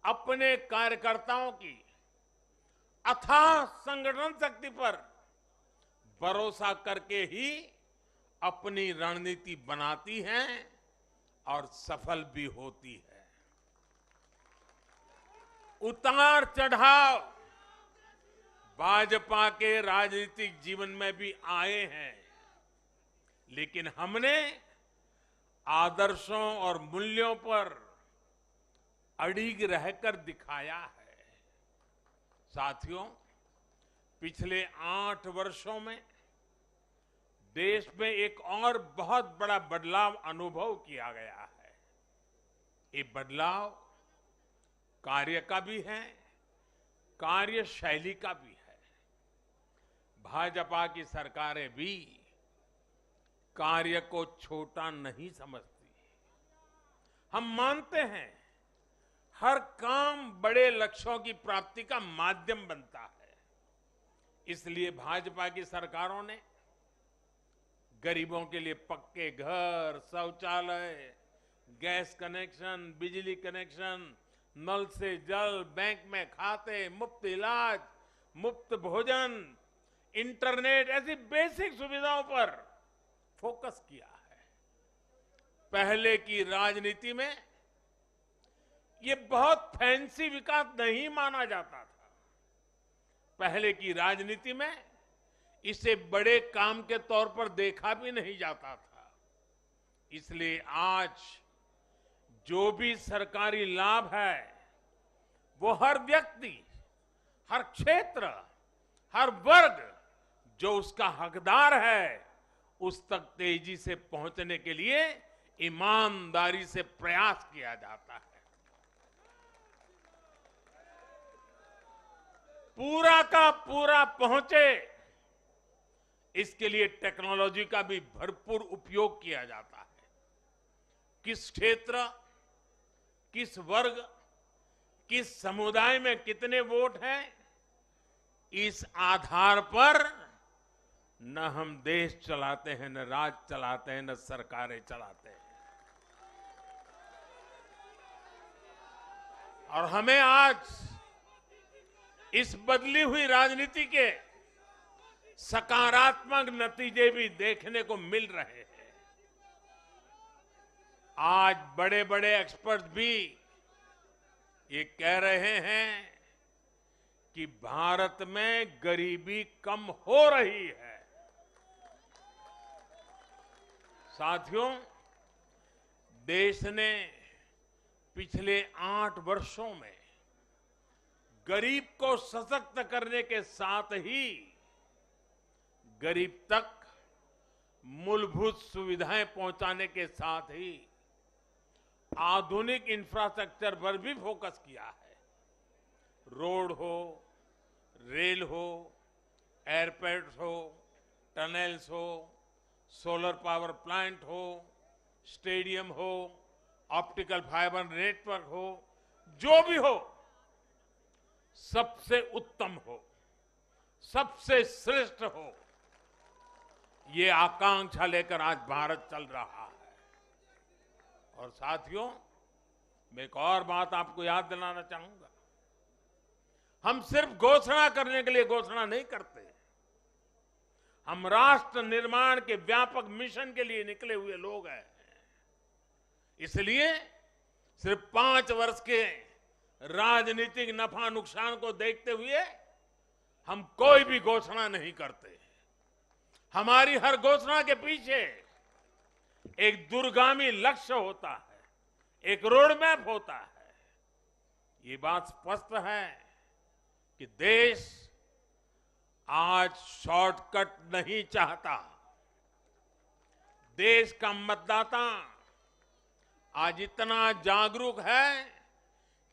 अपने कार्यकर्ताओं की अथाह संगठन शक्ति पर भरोसा करके ही अपनी रणनीति बनाती है और सफल भी होती है। उतार चढ़ाव भाजपा के राजनीतिक जीवन में भी आए हैं, लेकिन हमने आदर्शों और मूल्यों पर अड़िग रहकर दिखाया है। साथियों, पिछले 8 वर्षों में देश में एक और बहुत बड़ा बदलाव अनुभव किया गया है। ये बदलाव कार्य का भी है, कार्यशैली का भी है। भाजपा की सरकारें भी कार्य को छोटा नहीं समझती। हम मानते हैं हर काम बड़े लक्ष्यों की प्राप्ति का माध्यम बनता है। इसलिए भाजपा की सरकारों ने गरीबों के लिए पक्के घर, शौचालय, गैस कनेक्शन, बिजली कनेक्शन, नल से जल, बैंक में खाते, मुफ्त इलाज, मुफ्त भोजन, इंटरनेट, ऐसी बेसिक सुविधाओं पर फोकस किया है। पहले की राजनीति में ये बहुत फैंसी विकास नहीं माना जाता था। पहले की राजनीति में इसे बड़े काम के तौर पर देखा भी नहीं जाता था। इसलिए आज जो भी सरकारी लाभ है वो हर व्यक्ति, हर क्षेत्र, हर वर्ग जो उसका हकदार है उस तक तेजी से पहुंचने के लिए ईमानदारी से प्रयास किया जाता है। पूरा का पूरा पहुंचे, इसके लिए टेक्नोलॉजी का भी भरपूर उपयोग किया जाता है। किस क्षेत्र, किस वर्ग, किस समुदाय में कितने वोट हैं, इस आधार पर न हम देश चलाते हैं, न राज चलाते हैं, न सरकारें चलाते हैं। और हमें आज इस बदली हुई राजनीति के सकारात्मक नतीजे भी देखने को मिल रहे हैं। आज बड़े बड़े एक्सपर्ट भी ये कह रहे हैं कि भारत में गरीबी कम हो रही है। साथियों, देश ने पिछले 8 वर्षों में गरीब को सशक्त करने के साथ ही गरीब तक मूलभूत सुविधाएं पहुंचाने के साथ ही आधुनिक इंफ्रास्ट्रक्चर पर भी फोकस किया है। रोड हो, रेल हो, एयरपोर्ट हो, टनल्स हो, सोलर पावर प्लांट हो, स्टेडियम हो, ऑप्टिकल फाइबर नेटवर्क हो, जो भी हो, सबसे उत्तम हो, सबसे श्रेष्ठ हो, ये आकांक्षा लेकर आज भारत चल रहा है। और साथियों, मैं एक और बात आपको याद दिलाना चाहूंगा। हम सिर्फ घोषणा करने के लिए घोषणा नहीं करते, हम राष्ट्र निर्माण के व्यापक मिशन के लिए निकले हुए लोग हैं। इसलिए सिर्फ 5 वर्ष के राजनीतिक नफा नुकसान को देखते हुए हम कोई भी घोषणा नहीं करते। हमारी हर घोषणा के पीछे एक दूरगामी लक्ष्य होता है, एक रोड मैप होता है। ये बात स्पष्ट है कि देश आज शॉर्टकट नहीं चाहता। देश का मतदाता आज इतना जागरूक है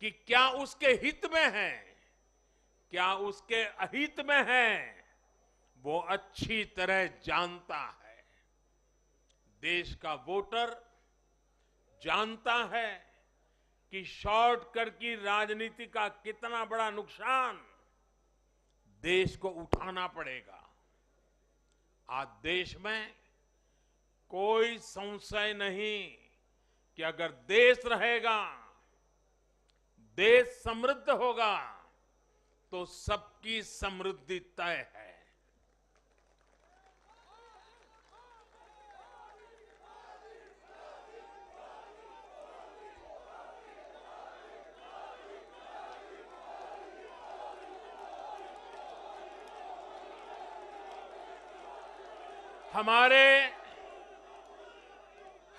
कि क्या उसके हित में है, क्या उसके अहित में है, वो अच्छी तरह जानता है। देश का वोटर जानता है कि शॉर्टकट की राजनीति का कितना बड़ा नुकसान देश को उठाना पड़ेगा। आज देश में कोई संशय नहीं कि अगर देश रहेगा, देश समृद्ध होगा, तो सबकी समृद्धि तय है।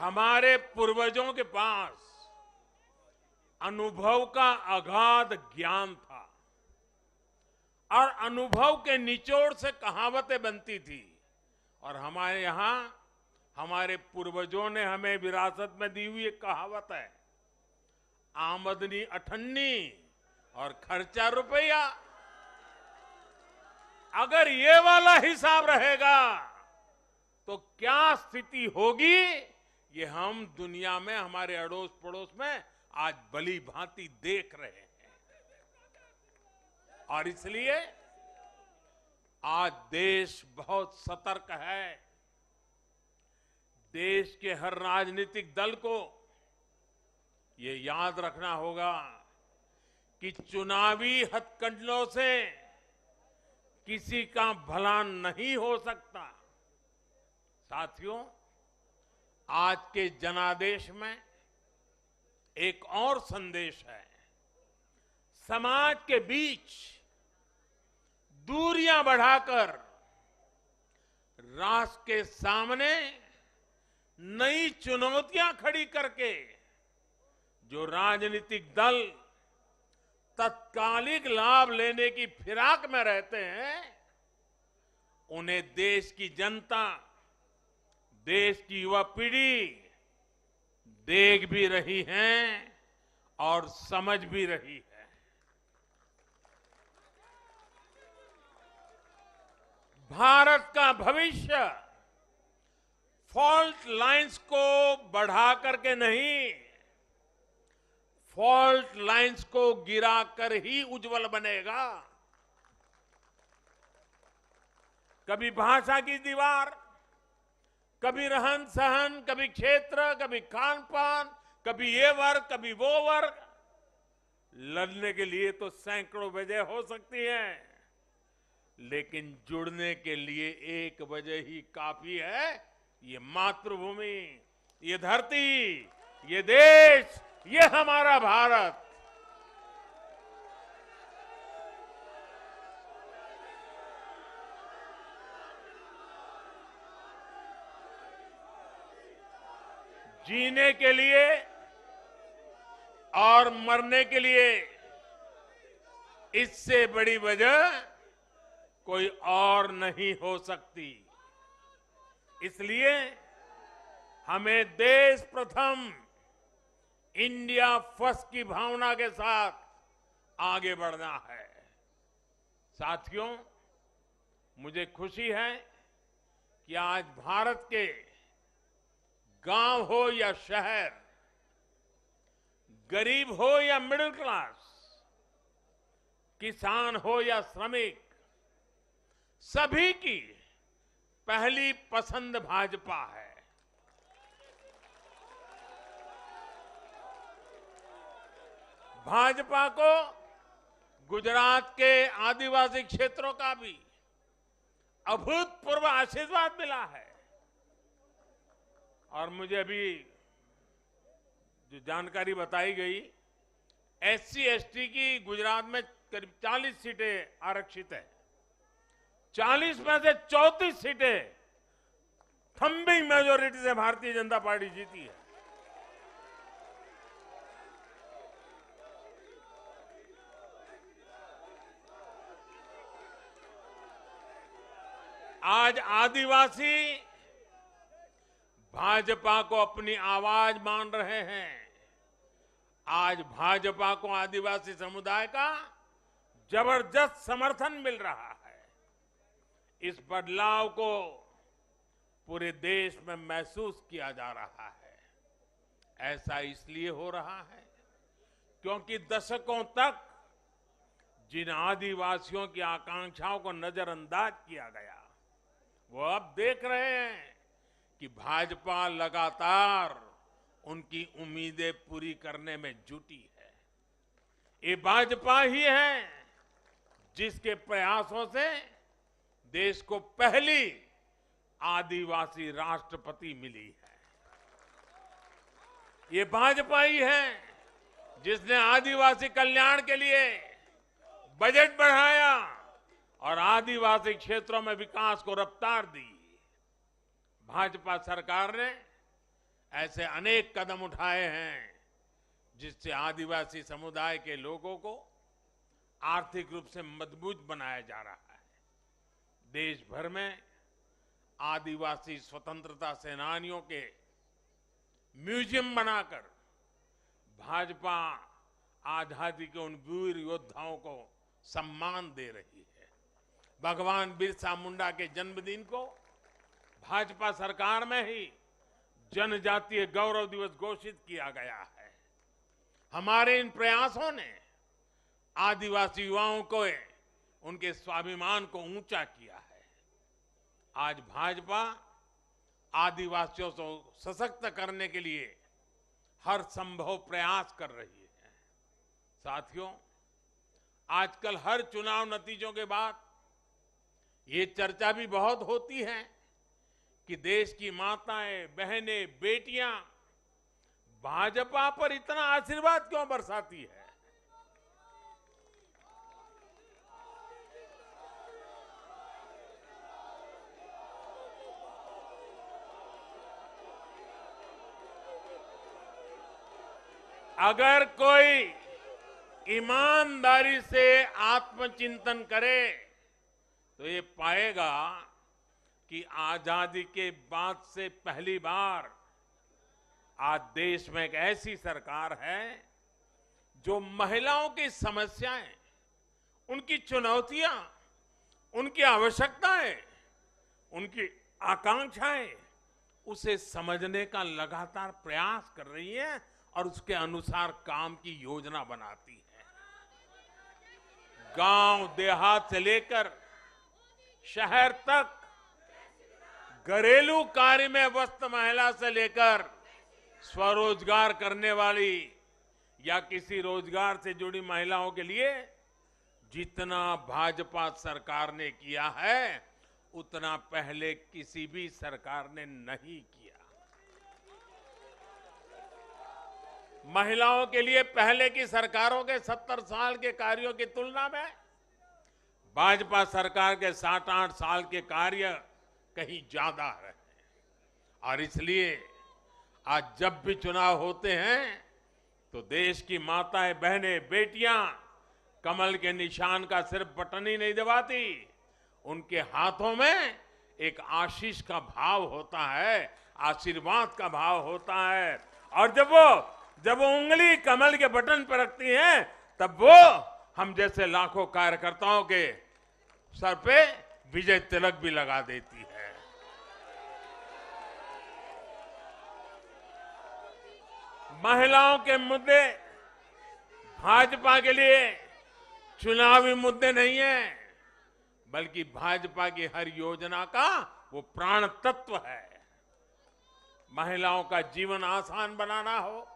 हमारे पूर्वजों के पास अनुभव का अगाध ज्ञान था और अनुभव के निचोड़ से कहावतें बनती थी। और हमारे यहां हमारे पूर्वजों ने हमें विरासत में दी हुई एक कहावत है, आमदनी अठन्नी और खर्चा रुपया। अगर ये वाला हिसाब रहेगा तो क्या स्थिति होगी, ये हम दुनिया में हमारे अड़ोस पड़ोस में आज भली भांति देख रहे हैं। और इसलिए आज देश बहुत सतर्क है। देश के हर राजनीतिक दल को ये याद रखना होगा कि चुनावी हथकंडों से किसी का भला नहीं हो सकता। साथियों, आज के जनादेश में एक और संदेश है। समाज के बीच दूरियां बढ़ाकर राष्ट्र के सामने नई चुनौतियां खड़ी करके जो राजनीतिक दल तत्कालिक लाभ लेने की फिराक में रहते हैं, उन्हें देश की जनता, देश की युवा पीढ़ी देख भी रही है और समझ भी रही है। भारत का भविष्य फॉल्ट लाइंस को बढ़ा करके नहीं, फॉल्ट लाइंस को गिराकर ही उज्जवल बनेगा। कभी भाषा की दीवार, कभी रहन सहन, कभी क्षेत्र, कभी खान पान, कभी ये वर्ग, कभी वो वर्ग। लड़ने के लिए तो सैकड़ों वजह हो सकती हैं, लेकिन जुड़ने के लिए एक वजह ही काफी है। ये मातृभूमि, ये धरती, ये देश, ये हमारा भारत। जीने के लिए और मरने के लिए इससे बड़ी वजह कोई और नहीं हो सकती। इसलिए हमें देश प्रथम, इंडिया फर्स्ट की भावना के साथ आगे बढ़ना है। साथियों, मुझे खुशी है कि आज भारत के गांव हो या शहर, गरीब हो या मिडिल क्लास, किसान हो या श्रमिक, सभी की पहली पसंद भाजपा है। भाजपा को गुजरात के आदिवासी क्षेत्रों का भी अभूतपूर्व आशीर्वाद मिला है। और मुझे अभी जो जानकारी बताई गई, एससी एसटी की गुजरात में करीब 40 सीटें आरक्षित है। 40 में से 34 सीटें थंबिंग मेजोरिटी से भारतीय जनता पार्टी जीती है। आज आदिवासी भाजपा को अपनी आवाज मान रहे हैं। आज भाजपा को आदिवासी समुदाय का जबरदस्त समर्थन मिल रहा है। इस बदलाव को पूरे देश में महसूस किया जा रहा है। ऐसा इसलिए हो रहा है क्योंकि दशकों तक जिन आदिवासियों की आकांक्षाओं को नजरअंदाज किया गया, वो अब देख रहे हैं कि भाजपा लगातार उनकी उम्मीदें पूरी करने में जुटी है। ये भाजपा ही है जिसके प्रयासों से देश को पहली आदिवासी राष्ट्रपति मिली है। ये भाजपा ही है जिसने आदिवासी कल्याण के लिए बजट बढ़ाया और आदिवासी क्षेत्रों में विकास को रफ्तार दी। भाजपा सरकार ने ऐसे अनेक कदम उठाए हैं जिससे आदिवासी समुदाय के लोगों को आर्थिक रूप से मजबूत बनाया जा रहा है। देश भर में आदिवासी स्वतंत्रता सेनानियों के म्यूजियम बनाकर भाजपा आजादी के उन वीर योद्धाओं को सम्मान दे रही है। भगवान बिरसा मुंडा के जन्मदिन को भाजपा सरकार में ही जनजातीय गौरव दिवस घोषित किया गया है। हमारे इन प्रयासों ने आदिवासी युवाओं को उनके स्वाभिमान को ऊंचा किया है। आज भाजपा आदिवासियों को सशक्त करने के लिए हर संभव प्रयास कर रही है। साथियों, आजकल हर चुनाव नतीजों के बाद ये चर्चा भी बहुत होती है कि देश की माताएं, बहनें, बेटियां भाजपा पर इतना आशीर्वाद क्यों बरसाती है। अगर कोई ईमानदारी से आत्मचिंतन करे तो ये पाएगा कि आजादी के बाद से पहली बार आज देश में एक ऐसी सरकार है जो महिलाओं की समस्याएं, उनकी चुनौतियां, उनकी आवश्यकताएं, उनकी आकांक्षाएं, उसे समझने का लगातार प्रयास कर रही है और उसके अनुसार काम की योजना बनाती है। गांव देहात से लेकर शहर तक, घरेलू कार्य में व्यस्त महिला से लेकर स्वरोजगार करने वाली या किसी रोजगार से जुड़ी महिलाओं के लिए जितना भाजपा सरकार ने किया है उतना पहले किसी भी सरकार ने नहीं किया। महिलाओं के लिए पहले की सरकारों के 70 साल के कार्यों की तुलना में भाजपा सरकार के 7-8 साल के कार्य कहीं ज्यादा है। और इसलिए आज जब भी चुनाव होते हैं तो देश की माताएं, बहनें, बेटियां कमल के निशान का सिर्फ बटन ही नहीं दबाती, उनके हाथों में एक आशीष का भाव होता है, आशीर्वाद का भाव होता है। और जब वो उंगली कमल के बटन पर रखती हैं तब वो हम जैसे लाखों कार्यकर्ताओं के सर पे विजय तिलक भी लगा देती है। महिलाओं के मुद्दे भाजपा के लिए चुनावी मुद्दे नहीं है, बल्कि भाजपा की हर योजना का वो प्राण तत्व है। महिलाओं का जीवन आसान बनाना हो,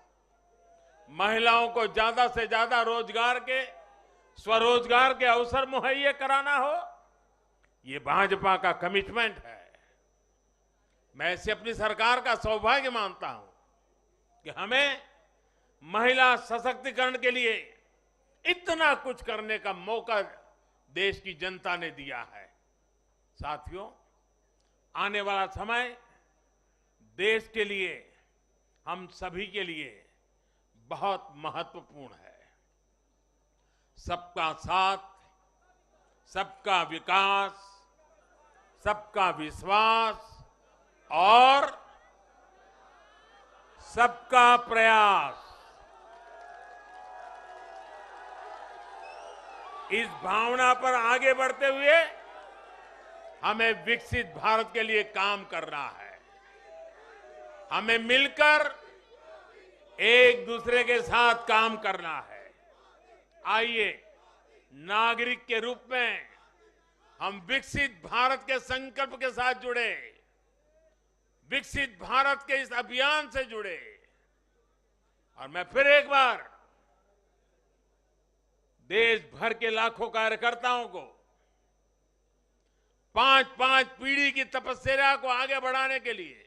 महिलाओं को ज्यादा से ज्यादा रोजगार के, स्वरोजगार के अवसर मुहैया कराना हो, ये भाजपा का कमिटमेंट है। मैं इसे अपनी सरकार का सौभाग्य मानता हूं कि हमें महिला सशक्तिकरण के लिए इतना कुछ करने का मौका देश की जनता ने दिया है। साथियों, आने वाला समय देश के लिए, हम सभी के लिए बहुत महत्वपूर्ण है। सबका साथ, सबका विकास, सबका विश्वास और सबका प्रयास, इस भावना पर आगे बढ़ते हुए हमें विकसित भारत के लिए काम करना है। हमें मिलकर एक दूसरे के साथ काम करना है। आइए, नागरिक के रूप में हम विकसित भारत के संकल्प के साथ जुड़े, विकसित भारत के इस अभियान से जुड़े। और मैं फिर एक बार देश भर के लाखों कार्यकर्ताओं को 5-5 पीढ़ी की तपस्या को आगे बढ़ाने के लिए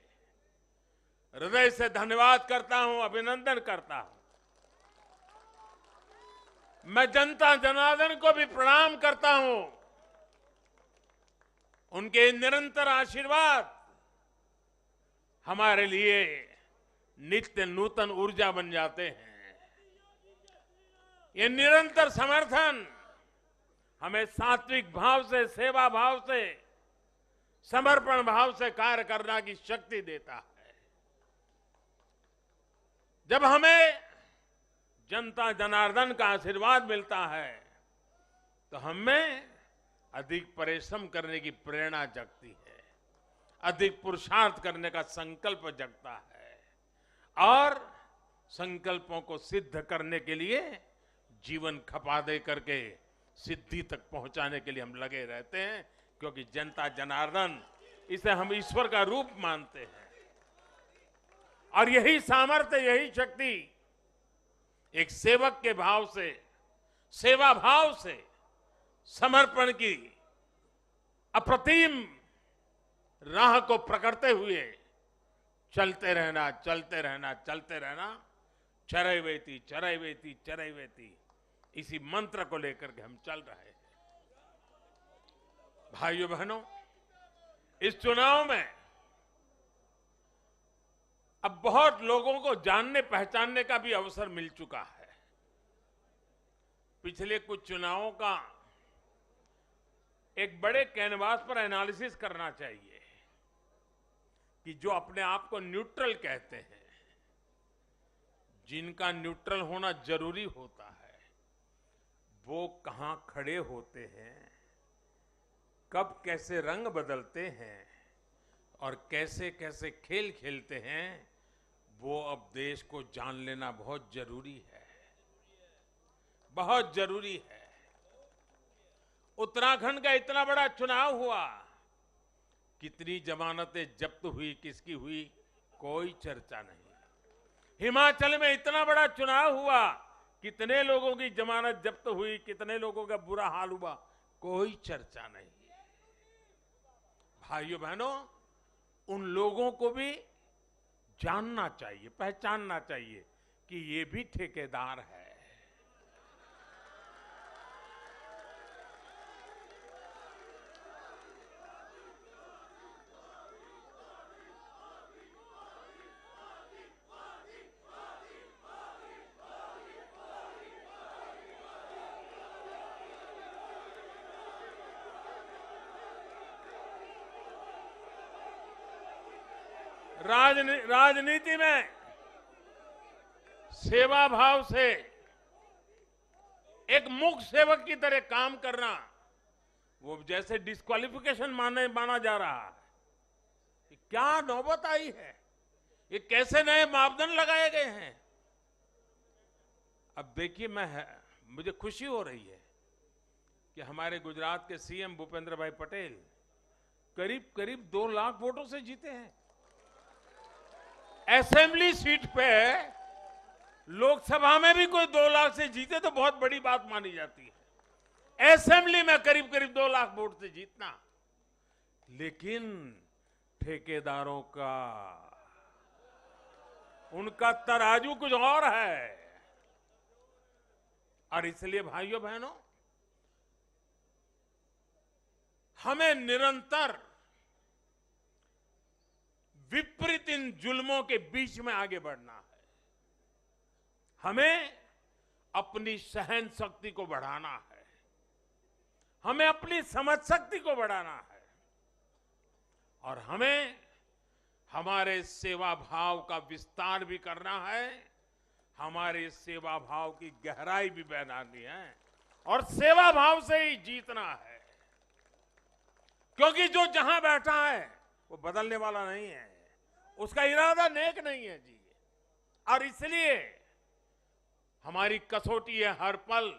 हृदय से धन्यवाद करता हूं, अभिनंदन करता हूं। मैं जनता जनार्दन को भी प्रणाम करता हूं। उनके निरंतर आशीर्वाद हमारे लिए नित्य नूतन ऊर्जा बन जाते हैं। ये निरंतर समर्थन हमें सात्विक भाव से, सेवा भाव से, समर्पण भाव से कार्य करने की शक्ति देता है। जब हमें जनता जनार्दन का आशीर्वाद मिलता है तो हमें अधिक परिश्रम करने की प्रेरणा जगती है, अधिक पुरुषार्थ करने का संकल्प जगता है और संकल्पों को सिद्ध करने के लिए जीवन खपा दे करके सिद्धि तक पहुंचाने के लिए हम लगे रहते हैं, क्योंकि जनता जनार्दन, इसे हम ईश्वर का रूप मानते हैं। और यही सामर्थ्य, यही शक्ति एक सेवक के भाव से, सेवा भाव से, समर्पण की अप्रतिम राह को पकड़ते हुए चलते रहना, चलते रहना, चलते रहना, चरैवेति चरैवेति चरैवेति, इसी मंत्र को लेकर के हम चल रहे हैं। भाइयों बहनों, इस चुनाव में अब बहुत लोगों को जानने पहचानने का भी अवसर मिल चुका है। पिछले कुछ चुनावों का एक बड़े कैनवास पर एनालिसिस करना चाहिए कि जो अपने आप को न्यूट्रल कहते हैं, जिनका न्यूट्रल होना जरूरी होता है, वो कहां खड़े होते हैं, कब कैसे रंग बदलते हैं और कैसे कैसे खेल खेलते हैं, वो अब देश को जान लेना बहुत जरूरी है, बहुत जरूरी है। उत्तराखंड का इतना बड़ा चुनाव हुआ, कितनी जमानतें जब्त हुई, किसकी हुई, कोई चर्चा नहीं। हिमाचल में इतना बड़ा चुनाव हुआ, कितने लोगों की जमानत जब्त हुई, कितने लोगों का बुरा हाल हुआ, कोई चर्चा नहीं। भाइयों बहनों, उन लोगों को भी जानना चाहिए, पहचानना चाहिए कि ये भी ठेकेदार है। राजनीति में सेवा भाव से एक मुख्य सेवक की तरह काम करना, वो जैसे डिस्क्वालिफिकेशन माना जा रहा है। क्या नौबत आई है, ये कैसे नए मापदंड लगाए गए हैं, अब देखिए, मुझे खुशी हो रही है कि हमारे गुजरात के सीएम भूपेंद्र भाई पटेल करीब करीब 2 लाख वोटों से जीते हैं। असेंबली सीट पे लोकसभा में भी कोई 2 लाख से जीते तो बहुत बड़ी बात मानी जाती है। असेंबली में करीब करीब 2 लाख वोट से जीतना, लेकिन ठेकेदारों का, उनका तराजू कुछ और है। और इसलिए भाइयों बहनों, हमें निरंतर विपरीत इन जुल्मों के बीच में आगे बढ़ना है। हमें अपनी सहन शक्ति को बढ़ाना है, हमें अपनी समझ शक्ति को बढ़ाना है, और हमें हमारे सेवा भाव का विस्तार भी करना है, हमारे सेवा भाव की गहराई भी बढ़ानी है, और सेवा भाव से ही जीतना है। क्योंकि जो जहां बैठा है वो बदलने वाला नहीं है, उसका इरादा नेक नहीं है जी। और इसलिए हमारी कसौटी है, हर पल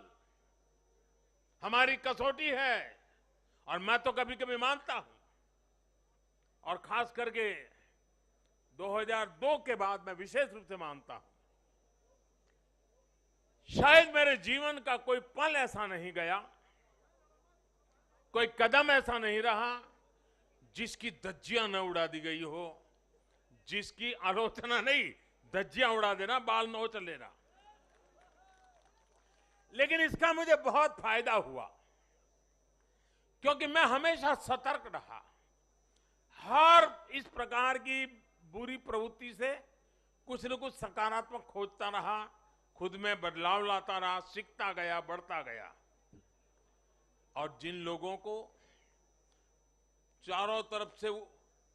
हमारी कसौटी है। और मैं तो कभी कभी मानता हूं, और खास करके 2002 के बाद मैं विशेष रूप से मानता हूं, शायद मेरे जीवन का कोई पल ऐसा नहीं गया, कोई कदम ऐसा नहीं रहा जिसकी धज्जियां न उड़ा दी गई हो, जिसकी आलोचना नहीं, धज्जियां उड़ा देना, बाल नोच लेना। लेकिन इसका मुझे बहुत फायदा हुआ, क्योंकि मैं हमेशा सतर्क रहा। हर इस प्रकार की बुरी प्रवृत्ति से कुछ न कुछ सकारात्मक खोजता रहा, खुद में बदलाव लाता रहा, सीखता गया, बढ़ता गया। और जिन लोगों को चारों तरफ से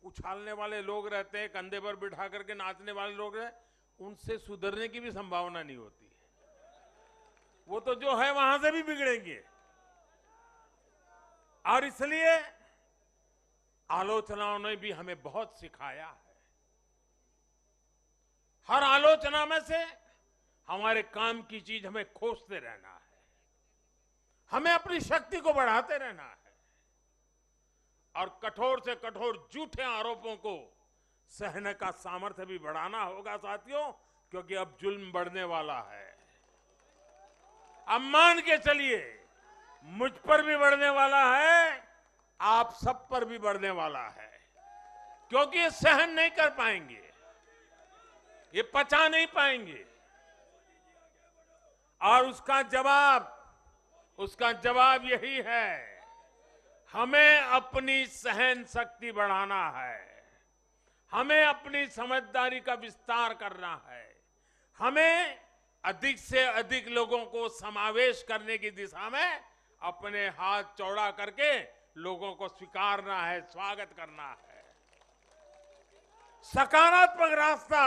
उछालने वाले लोग रहते हैं, कंधे पर बिठा करके नाचने वाले लोग रहते, उनसे सुधरने की भी संभावना नहीं होती है। वो तो जो है वहां से भी बिगड़ेंगे। और इसलिए आलोचनाओं ने भी हमें बहुत सिखाया है। हर आलोचना में से हमारे काम की चीज हमें खोजते रहना है, हमें अपनी शक्ति को बढ़ाते रहना है, और कठोर से कठोर झूठे आरोपों को सहने का सामर्थ्य भी बढ़ाना होगा साथियों, क्योंकि अब जुल्म बढ़ने वाला है। अब मान के चलिए, मुझ पर भी बढ़ने वाला है, आप सब पर भी बढ़ने वाला है, क्योंकि ये सहन नहीं कर पाएंगे, ये पचा नहीं पाएंगे। और उसका जवाब यही है, हमें अपनी सहन शक्ति बढ़ाना है, हमें अपनी समझदारी का विस्तार करना है, हमें अधिक से अधिक लोगों को समावेश करने की दिशा में अपने हाथ चौड़ा करके लोगों को स्वीकारना है, स्वागत करना है। सकारात्मक रास्ता,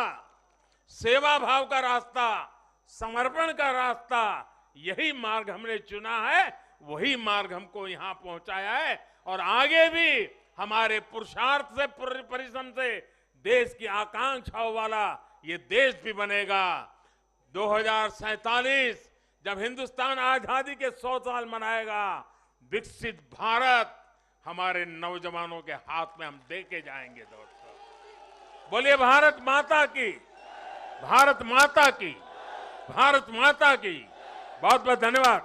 सेवा भाव का रास्ता, समर्पण का रास्ता, यही मार्ग हमने चुना है, वही मार्ग हमको यहां पहुंचाया है। और आगे भी हमारे पुरुषार्थ से, परिश्रम से देश की आकांक्षाओं वाला ये देश भी बनेगा। 2047 जब हिंदुस्तान आजादी के 100 साल मनाएगा, विकसित भारत हमारे नौजवानों के हाथ में हम देके जाएंगे। दोस्तों बोलिए भारत माता की, भारत माता की, भारत माता की। बहुत बहुत धन्यवाद।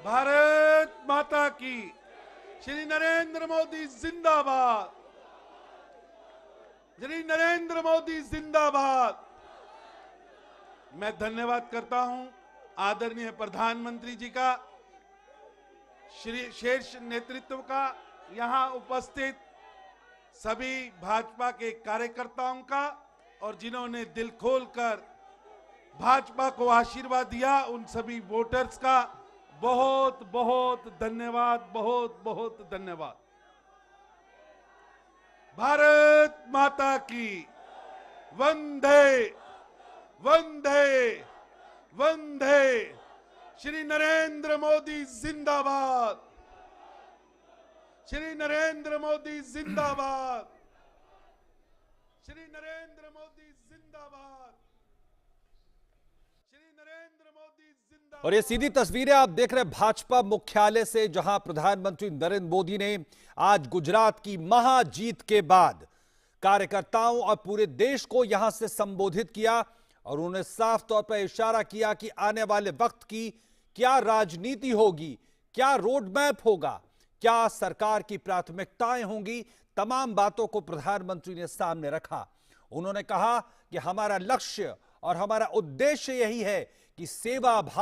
भारत माता की। श्री नरेंद्र मोदी जिंदाबाद, श्री नरेंद्र मोदी जिंदाबाद। मैं धन्यवाद करता हूं आदरणीय प्रधानमंत्री जी का, श्री शीर्ष नेतृत्व का, यहां उपस्थित सभी भाजपा के कार्यकर्ताओं का, और जिन्होंने दिल खोलकर भाजपा को आशीर्वाद दिया, उन सभी वोटर्स का बहुत बहुत धन्यवाद, बहुत बहुत धन्यवाद। भारत माता की। वंदे वंदे वंदे। श्री नरेंद्र मोदी जिंदाबाद, श्री नरेंद्र मोदी जिंदाबाद। श्री नरेंद्र मोदी जिंदाबाद, श्री नरेंद्र मोदी जिंदाबाद। और ये सीधी तस्वीरें आप देख रहे हैं भाजपा मुख्यालय से, जहां प्रधानमंत्री नरेंद्र मोदी ने आज गुजरात की महाजीत के बाद कार्यकर्ताओं और पूरे देश को यहां से संबोधित किया और उन्होंने साफ तौर पर इशारा किया कि आने वाले वक्त की क्या राजनीति होगी, क्या रोड मैप होगा, क्या सरकार की प्राथमिकताएं होंगी, तमाम बातों को प्रधानमंत्री ने सामने रखा। उन्होंने कहा कि हमारा लक्ष्य और हमारा उद्देश्य यही है कि सेवा भाव